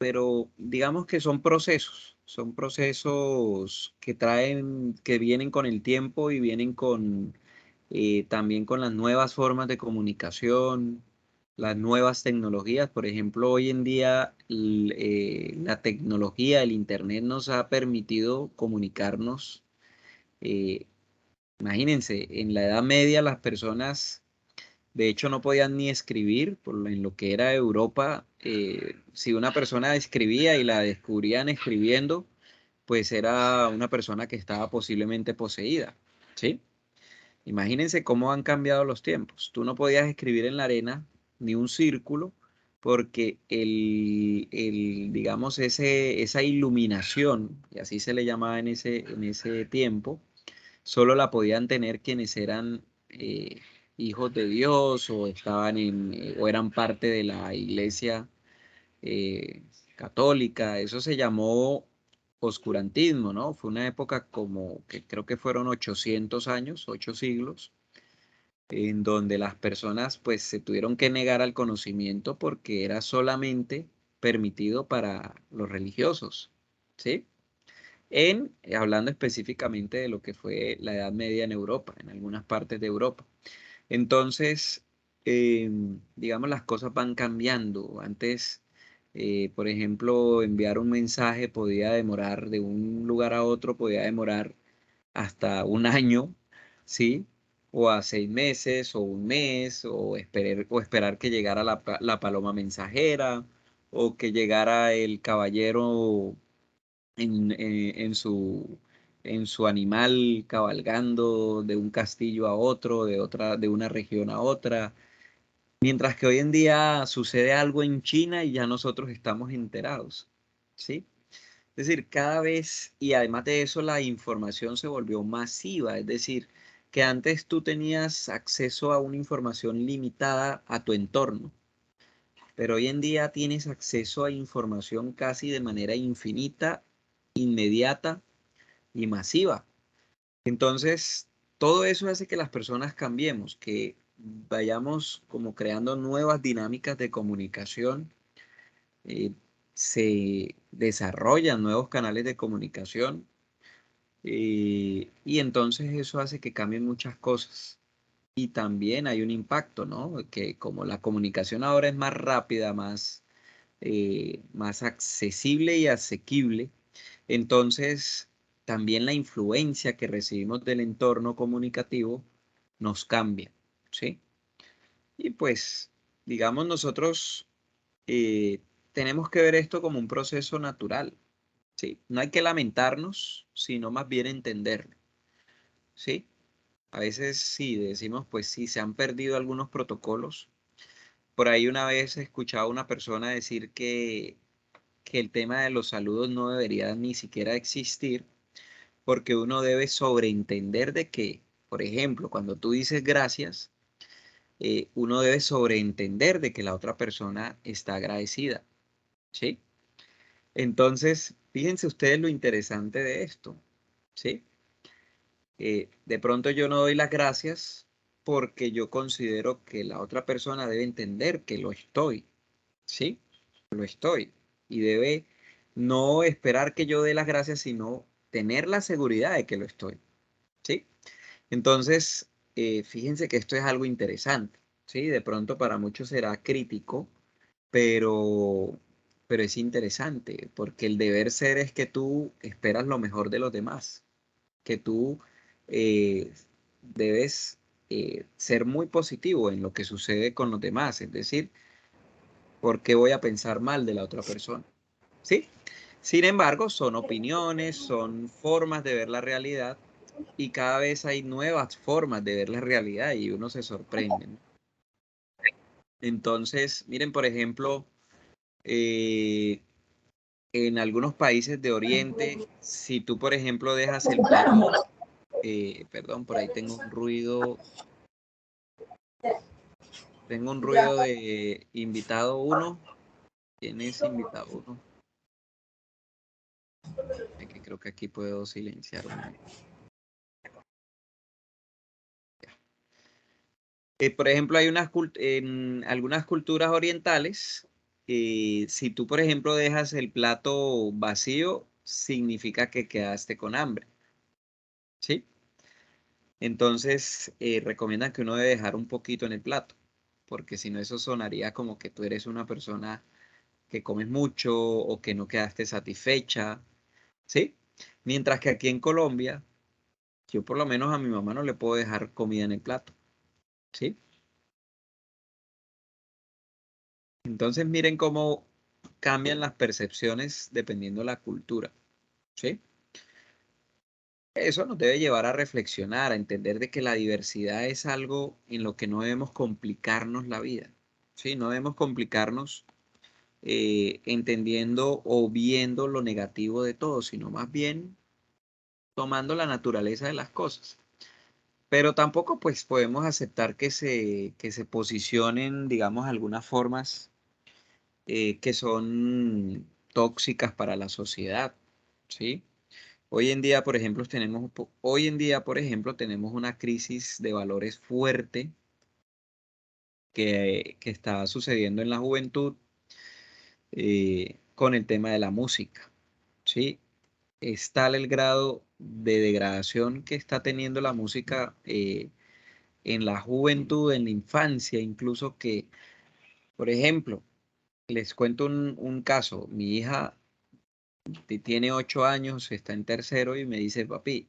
Speaker 2: pero digamos que son procesos que traen, que vienen con el tiempo y vienen con también con las nuevas formas de comunicación, las nuevas tecnologías. Por ejemplo, hoy en día la tecnología, el Internet nos ha permitido comunicarnos. Imagínense, en la Edad Media las personas, de hecho, no podían ni escribir, en lo que era Europa. Si una persona escribía y la descubrían escribiendo, pues era una persona que estaba posiblemente poseída, ¿sí? Imagínense cómo han cambiado los tiempos. Tú no podías escribir en la arena ni un círculo porque digamos, esa iluminación, y así se le llamaba en ese tiempo, solo la podían tener quienes eran hijos de Dios o o eran parte de la iglesia católica. Eso se llamó oscurantismo, ¿no? Fue una época como que creo que fueron 800 años, 8 siglos, en donde las personas pues se tuvieron que negar al conocimiento porque era solamente permitido para los religiosos, ¿sí? Hablando específicamente de lo que fue la Edad Media en Europa, en algunas partes de Europa. Entonces, digamos, las cosas van cambiando. Antes, por ejemplo, enviar un mensaje podía demorar de un lugar a otro, podía demorar hasta un año, ¿sí? O a 6 meses, o un mes, o esperar que llegara la paloma mensajera, o que llegara el caballero en su animal cabalgando de un castillo a otro, de una región a otra. Mientras que hoy en día sucede algo en China y ya nosotros estamos enterados, ¿sí? Es decir, cada vez, y además de eso, la información se volvió masiva, es decir, que antes tú tenías acceso a una información limitada a tu entorno, pero hoy en día tienes acceso a información casi de manera infinita, inmediata y masiva. Entonces, todo eso hace que las personas cambiemos, que vayamos como creando nuevas dinámicas de comunicación, se desarrollan nuevos canales de comunicación y entonces eso hace que cambien muchas cosas. Y también hay un impacto, ¿no? Que como la comunicación ahora es más rápida, más accesible y asequible, entonces también la influencia que recibimos del entorno comunicativo nos cambia, ¿sí? Y pues, digamos, nosotros tenemos que ver esto como un proceso natural, ¿sí? No hay que lamentarnos, sino más bien entenderlo, ¿sí? A veces sí decimos, pues sí, se han perdido algunos protocolos. Por ahí una vez escuchaba a una persona decir que el tema de los saludos no debería ni siquiera existir, porque uno debe sobreentender de que, por ejemplo, cuando tú dices gracias, uno debe sobreentender de que la otra persona está agradecida, ¿sí? Entonces, fíjense ustedes lo interesante de esto, ¿sí? De pronto yo no doy las gracias porque yo considero que la otra persona debe entender que lo estoy, ¿sí? Lo estoy. Y debe no esperar que yo dé las gracias, sino tener la seguridad de que lo estoy, ¿sí? Entonces, fíjense que esto es algo interesante, ¿sí? De pronto para muchos será crítico, pero, pero es interesante, porque el deber ser es que tú esperas lo mejor de los demás, que tú eh, debes ser muy positivo en lo que sucede con los demás, es decir, ¿por qué voy a pensar mal de la otra persona? ¿Sí? Sin embargo, son opiniones, son formas de ver la realidad y cada vez hay nuevas formas de ver la realidad y uno se sorprende, ¿no? Entonces, miren, por ejemplo, en algunos países de Oriente, si tú, por ejemplo, dejas el perro, perdón, por ahí tengo un ruido de invitado 1. ¿Quién es invitado 1? Que creo que aquí puedo silenciar un momento. Por ejemplo, hay en algunas culturas orientales si tú, por ejemplo, dejas el plato vacío, significa que quedaste con hambre, ¿sí? Entonces, recomiendan que uno debe dejar un poquito en el plato, porque si no, eso sonaría como que tú eres una persona que comes mucho o que no quedaste satisfecha, ¿sí? Mientras que aquí en Colombia, yo por lo menos a mi mamá no le puedo dejar comida en el plato, ¿sí? Entonces, miren cómo cambian las percepciones dependiendo de la cultura, ¿sí? Eso nos debe llevar a reflexionar, a entender de que la diversidad es algo en lo que no debemos complicarnos la vida, ¿sí? No debemos complicarnos entendiendo o viendo lo negativo de todo, sino más bien tomando la naturaleza de las cosas. Pero tampoco pues podemos aceptar que se posicionen, digamos, algunas formas que son tóxicas para la sociedad, ¿sí? Hoy en día, por ejemplo, tenemos una crisis de valores fuerte que está sucediendo en la juventud con el tema de la música, ¿sí? Es tal el grado de degradación que está teniendo la música en la juventud, en la infancia, incluso que, por ejemplo, les cuento un caso. Mi hija tiene 8 años, está en tercero y me dice, papi,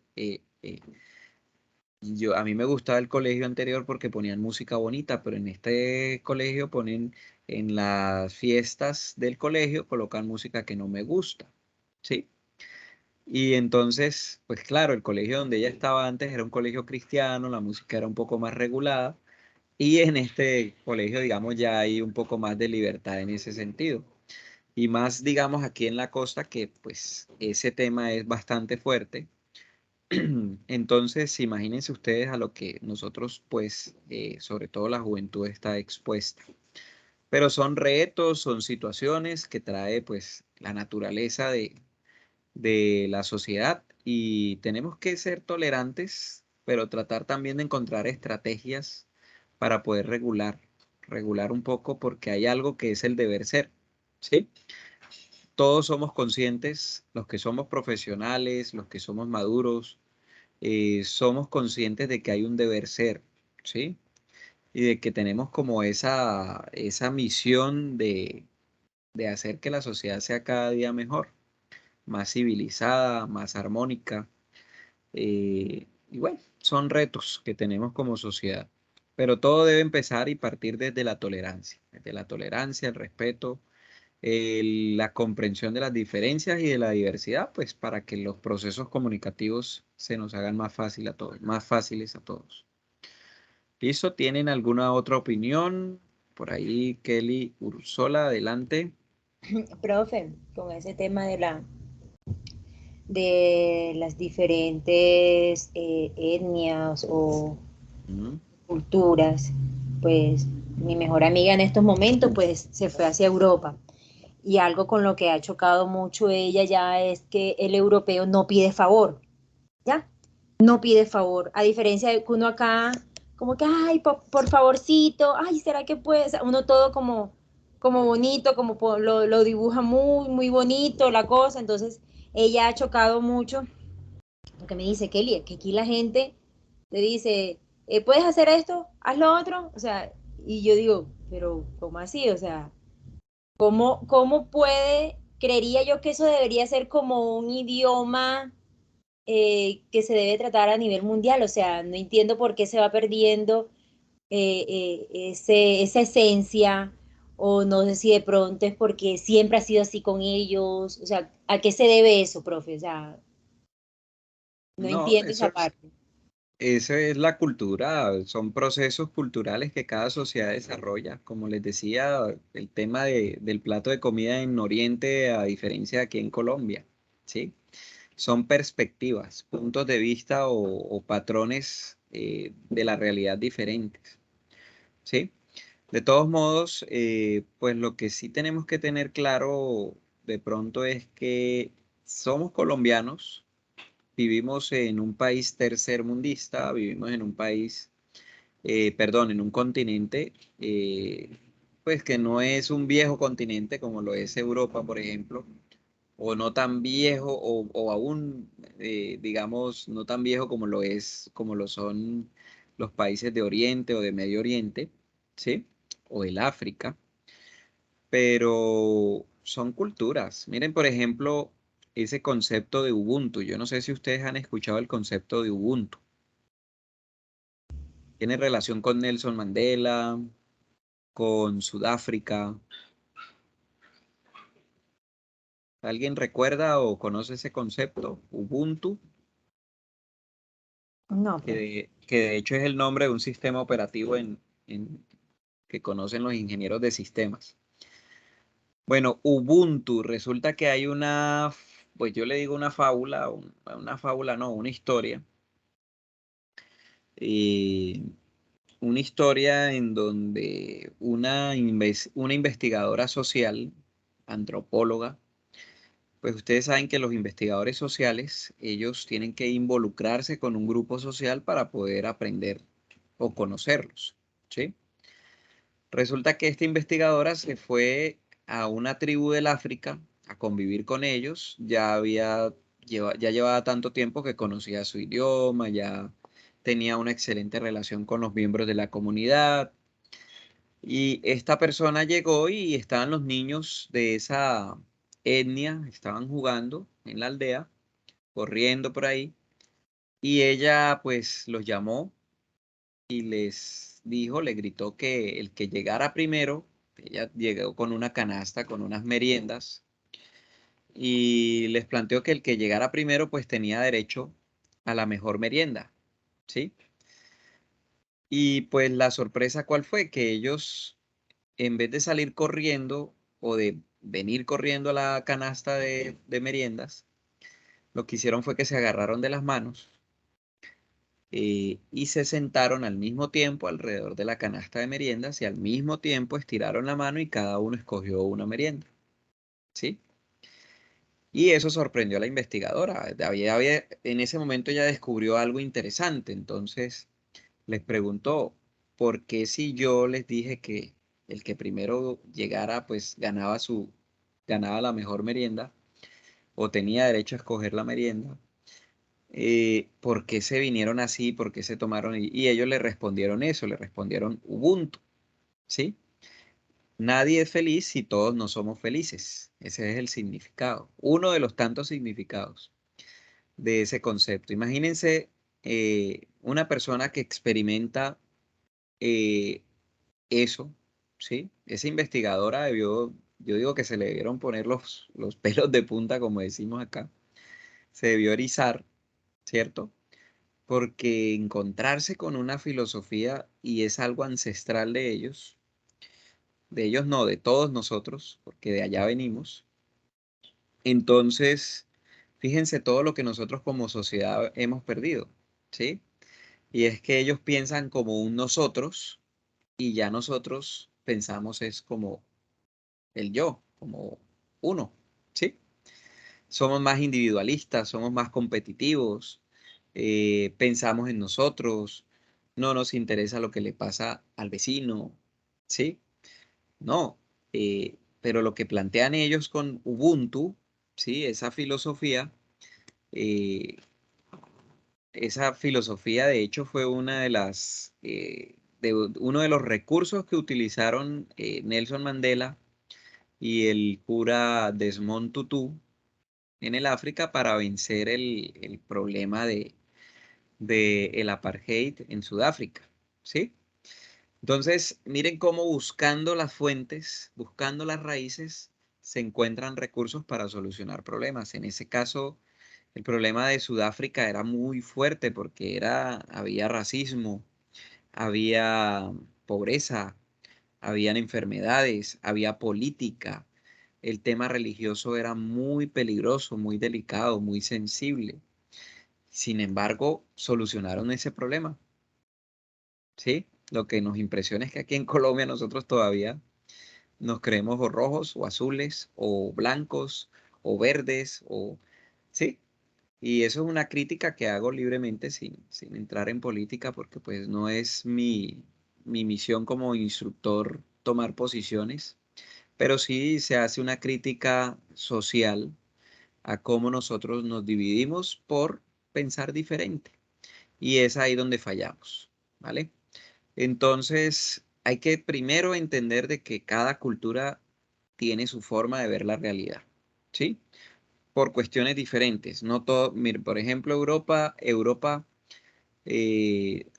Speaker 2: a mí me gustaba el colegio anterior porque ponían música bonita, pero en este colegio ponen, en las fiestas del colegio, colocan música que no me gusta, ¿sí? Y entonces, pues claro, el colegio donde ella estaba antes era un colegio cristiano, la música era un poco más regulada, y en este colegio, digamos, ya hay un poco más de libertad en ese sentido. Y más, digamos, aquí en la costa, que pues ese tema es bastante fuerte. Entonces, imagínense ustedes a lo que nosotros, pues, sobre todo la juventud está expuesta. Pero son retos, son situaciones que trae, pues, la naturaleza de la sociedad y tenemos que ser tolerantes, pero tratar también de encontrar estrategias para poder regular un poco porque hay algo que es el deber ser, ¿sí? Todos somos conscientes, los que somos profesionales, los que somos maduros, somos conscientes de que hay un deber ser, ¿sí? Y de que tenemos como esa misión de hacer que la sociedad sea cada día mejor, más civilizada, más armónica. Y bueno, son retos que tenemos como sociedad. Pero todo debe empezar y partir desde la tolerancia, el respeto, la comprensión de las diferencias y de la diversidad, pues para que los procesos comunicativos se nos hagan más fácil a todos, más fáciles a todos. ¿Listo? ¿Tienen alguna otra opinión? Por ahí, Kelly Ursola, adelante.
Speaker 9: Profe, con ese tema de las diferentes etnias o
Speaker 2: Mm,
Speaker 9: culturas, pues mi mejor amiga en estos momentos pues se fue hacia Europa y algo con lo que ha chocado mucho ella ya es que el europeo no pide favor, ¿ya? No pide favor, a diferencia de que uno acá como que, ay, por favorcito, ay, ¿será que puede? O sea, uno todo como bonito, como lo dibuja muy bonito la cosa, entonces ella ha chocado mucho, porque me dice, Kelly, es que aquí la gente te dice, ¿puedes hacer esto? Haz lo otro, o sea, y yo digo, pero ¿cómo así? O sea, ¿cómo puede? Creería yo que eso debería ser como un idioma que se debe tratar a nivel mundial, o sea, no entiendo por qué se va perdiendo esa esencia, o no sé si de pronto es porque siempre ha sido así con ellos, o sea, ¿a qué se debe eso, profe? O sea, no
Speaker 2: No,
Speaker 9: entiendo esa parte.
Speaker 2: esa es la cultura, son procesos culturales que cada sociedad desarrolla. Como les decía, el tema del plato de comida en Oriente, a diferencia de aquí en Colombia, ¿sí? Son perspectivas, puntos de vista o patrones de la realidad diferentes, ¿sí? De todos modos, pues lo que sí tenemos que tener claro de pronto es que somos colombianos, vivimos en un país tercermundista, vivimos en un país, perdón, en un continente pues que no es un viejo continente como lo es Europa, por ejemplo, o no tan viejo, o aún, digamos, no tan viejo como lo es, como lo son los países de Oriente o de Medio Oriente, ¿sí? O el África, pero son culturas. Miren, por ejemplo, ese concepto de Ubuntu. Yo no sé si ustedes han escuchado el concepto de Ubuntu. Tiene relación con Nelson Mandela, con Sudáfrica. ¿Alguien recuerda o conoce ese concepto? Ubuntu,
Speaker 9: No,
Speaker 2: que de hecho es el nombre de un sistema operativo que conocen los ingenieros de sistemas. Bueno, Ubuntu, resulta que hay pues yo le digo una fábula, una fábula no, una historia. Una historia en donde una investigadora social, antropóloga, pues ustedes saben que los investigadores sociales, ellos tienen que involucrarse con un grupo social para poder aprender o conocerlos, ¿sí? Resulta que esta investigadora se fue a una tribu del África a convivir con ellos, ya llevaba tanto tiempo que conocía su idioma, ya tenía una excelente relación con los miembros de la comunidad. Y esta persona llegó y estaban los niños de esa etnia, estaban jugando en la aldea, corriendo por ahí, y ella pues los llamó y les dijo, le gritó que el que llegara primero, ella llegó con una canasta, con unas meriendas, y les planteó que el que llegara primero pues tenía derecho a la mejor merienda, ¿sí? Y pues la sorpresa, ¿cuál fue? Que ellos, en vez de salir corriendo o de venir corriendo a la canasta de meriendas, lo que hicieron fue que se agarraron de las manos y se sentaron al mismo tiempo alrededor de la canasta de meriendas y al mismo tiempo estiraron la mano y cada uno escogió una merienda, ¿sí? Y eso sorprendió a la investigadora. En ese momento ella descubrió algo interesante, entonces les preguntó, ¿por qué si yo les dije que el que primero llegara pues ganaba la mejor merienda o tenía derecho a escoger la merienda? ¿Por qué se vinieron así? ¿Por qué se tomaron? Y ellos le respondieron eso, le respondieron Ubuntu, ¿sí? Nadie es feliz si todos no somos felices. Ese es el significado, uno de los tantos significados de ese concepto. Imagínense una persona que experimenta eh, eso, ¿sí? Esa investigadora debió, yo digo que se le debieron poner los pelos de punta, como decimos acá. Se debió erizar, ¿cierto? Porque encontrarse con una filosofía y es algo ancestral de ellos no, de todos nosotros, porque de allá venimos. Entonces, fíjense todo lo que nosotros como sociedad hemos perdido, ¿sí? Y es que ellos piensan como un nosotros y ya nosotros pensamos es como el yo, como uno, ¿sí? Somos más individualistas, somos más competitivos, pensamos en nosotros, no nos interesa lo que le pasa al vecino, ¿sí? No, pero lo que plantean ellos con Ubuntu, ¿sí? Eh, esa filosofía de hecho fue una de uno de los recursos que utilizaron Nelson Mandela y el cura Desmond Tutu en el África para vencer el problema de el apartheid en Sudáfrica, ¿sí? Entonces, miren cómo buscando las fuentes, buscando las raíces, se encuentran recursos para solucionar problemas. En ese caso, el problema de Sudáfrica era muy fuerte porque había racismo, había pobreza, habían enfermedades, había política. El tema religioso era muy peligroso, muy delicado, muy sensible. Sin embargo, solucionaron ese problema, ¿sí? Lo que nos impresiona es que aquí en Colombia nosotros todavía nos creemos o rojos o azules o blancos o verdes o, ¿sí? Y eso es una crítica que hago libremente sin entrar en política porque pues no es mi misión como instructor tomar posiciones, pero sí se hace una crítica social a cómo nosotros nos dividimos por pensar diferente. Y es ahí donde fallamos, ¿vale? Entonces, hay que primero entender de que cada cultura tiene su forma de ver la realidad, ¿sí? Por cuestiones diferentes. No todo, mire, por ejemplo, Europa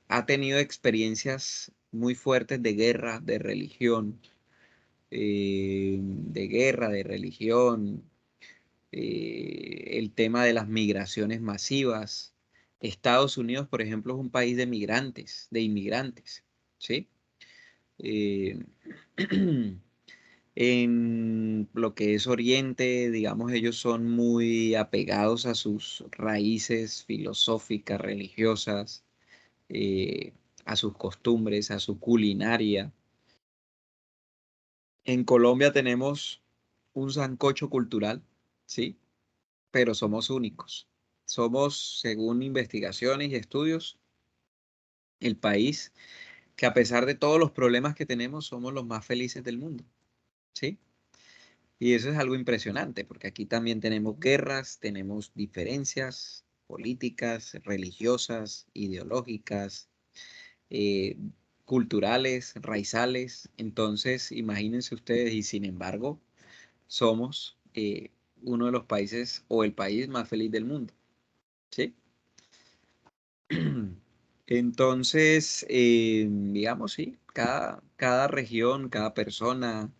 Speaker 2: ha tenido experiencias muy fuertes de guerra, de religión, de religión, el tema de las migraciones masivas. Estados Unidos, por ejemplo, es un país de migrantes, de inmigrantes, ¿sí? Eh, en lo que es Oriente, digamos, ellos son muy apegados a sus raíces filosóficas, religiosas, eh, a sus costumbres, a su culinaria. En Colombia tenemos un sancocho cultural, ¿sí? Pero somos únicos. Somos, según investigaciones y estudios, el país que a pesar de todos los problemas que tenemos, somos los más felices del mundo, ¿sí? Y eso es algo impresionante, porque aquí también tenemos guerras, tenemos diferencias políticas, religiosas, ideológicas, eh, culturales, raizales. Entonces, imagínense ustedes, y sin embargo, somos uno de los países o el país más feliz del mundo, ¿sí? Entonces, digamos, sí, cada región, cada persona,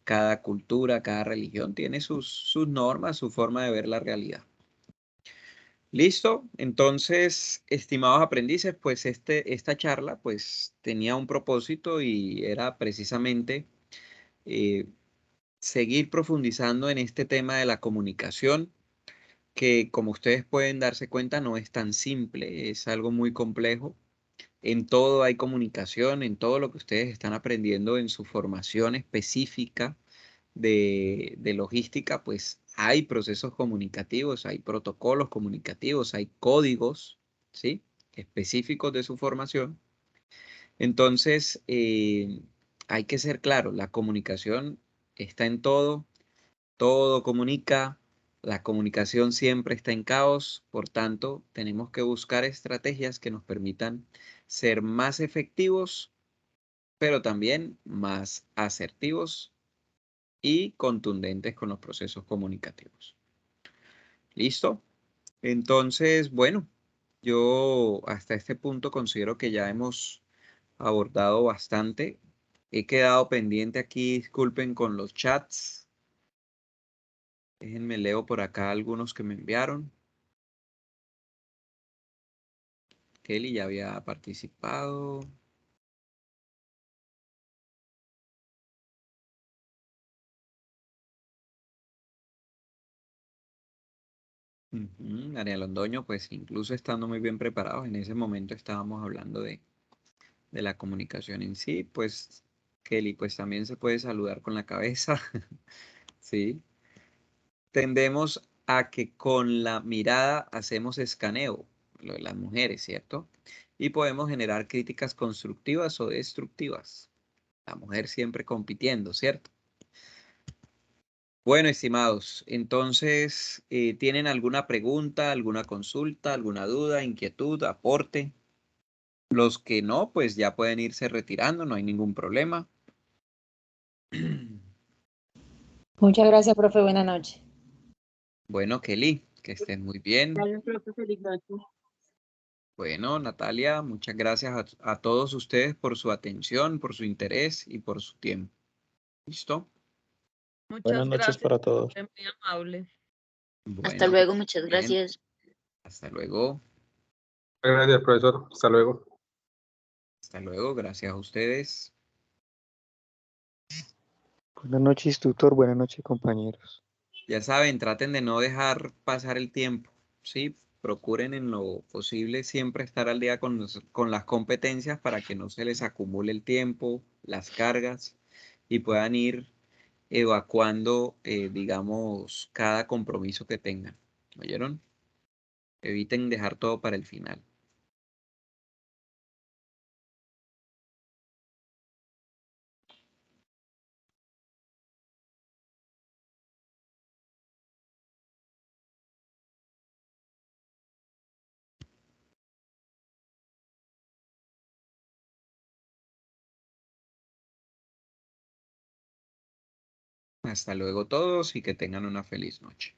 Speaker 2: cada cultura, cada religión tiene sus normas, su forma de ver la realidad. Listo, entonces, estimados aprendices, pues esta charla pues tenía un propósito y era precisamente eh, seguir profundizando en este tema de la comunicación, que como ustedes pueden darse cuenta no es tan simple, es algo muy complejo. En todo hay comunicación, en todo lo que ustedes están aprendiendo en su formación específica de logística, pues hay procesos comunicativos, hay protocolos comunicativos, hay códigos, ¿sí? Específicos de su formación. Entonces, hay que ser claro, la comunicación está en todo, todo comunica, la comunicación siempre está en caos, por tanto, tenemos que buscar estrategias que nos permitan ser más efectivos, pero también más asertivos y contundentes con los procesos comunicativos. ¿Listo? Entonces, bueno, yo hasta este punto considero que ya hemos abordado bastante. He quedado pendiente aquí, disculpen, con los chats. Déjenme leo por acá algunos que me enviaron. Kelly ya había participado. María Londoño, pues incluso estando muy bien preparados, en ese momento estábamos hablando de la comunicación en sí, pues Kelly, pues también se puede saludar con la cabeza, ¿sí? Tendemos a que con la mirada hacemos escaneo, lo de las mujeres, ¿cierto? Y podemos generar críticas constructivas o destructivas. La mujer siempre compitiendo, ¿cierto? Bueno, estimados, entonces, ¿tienen alguna pregunta, alguna consulta, alguna duda, inquietud, aporte? Los que no, pues ya pueden irse retirando, no hay ningún problema.
Speaker 9: Muchas gracias, profe. Buenas noches.
Speaker 2: Bueno, Kelly, que estén muy bien.
Speaker 1: Gracias, profe. Feliz noche.
Speaker 2: Bueno, Natalia, muchas gracias a todos ustedes por su atención, por su interés y por su tiempo. ¿Listo?
Speaker 7: Buenas
Speaker 6: Muchas
Speaker 7: noches
Speaker 6: gracias,
Speaker 7: para todos.
Speaker 6: profe, muy amable.
Speaker 3: Hasta
Speaker 2: Bueno, que
Speaker 3: luego,
Speaker 2: estén
Speaker 3: muchas
Speaker 2: bien.
Speaker 3: gracias.
Speaker 2: Hasta luego.
Speaker 8: Gracias, profesor. Hasta luego.
Speaker 2: Hasta luego. Gracias a ustedes.
Speaker 10: Buenas noches, tutor. Buenas noches, compañeros.
Speaker 2: Ya saben, traten de no dejar pasar el tiempo, ¿sí? Procuren en lo posible siempre estar al día con las competencias para que no se les acumule el tiempo, las cargas y puedan ir evacuando, digamos, cada compromiso que tengan. ¿Oyeron? Eviten dejar todo para el final. Hasta luego todos y que tengan una feliz noche.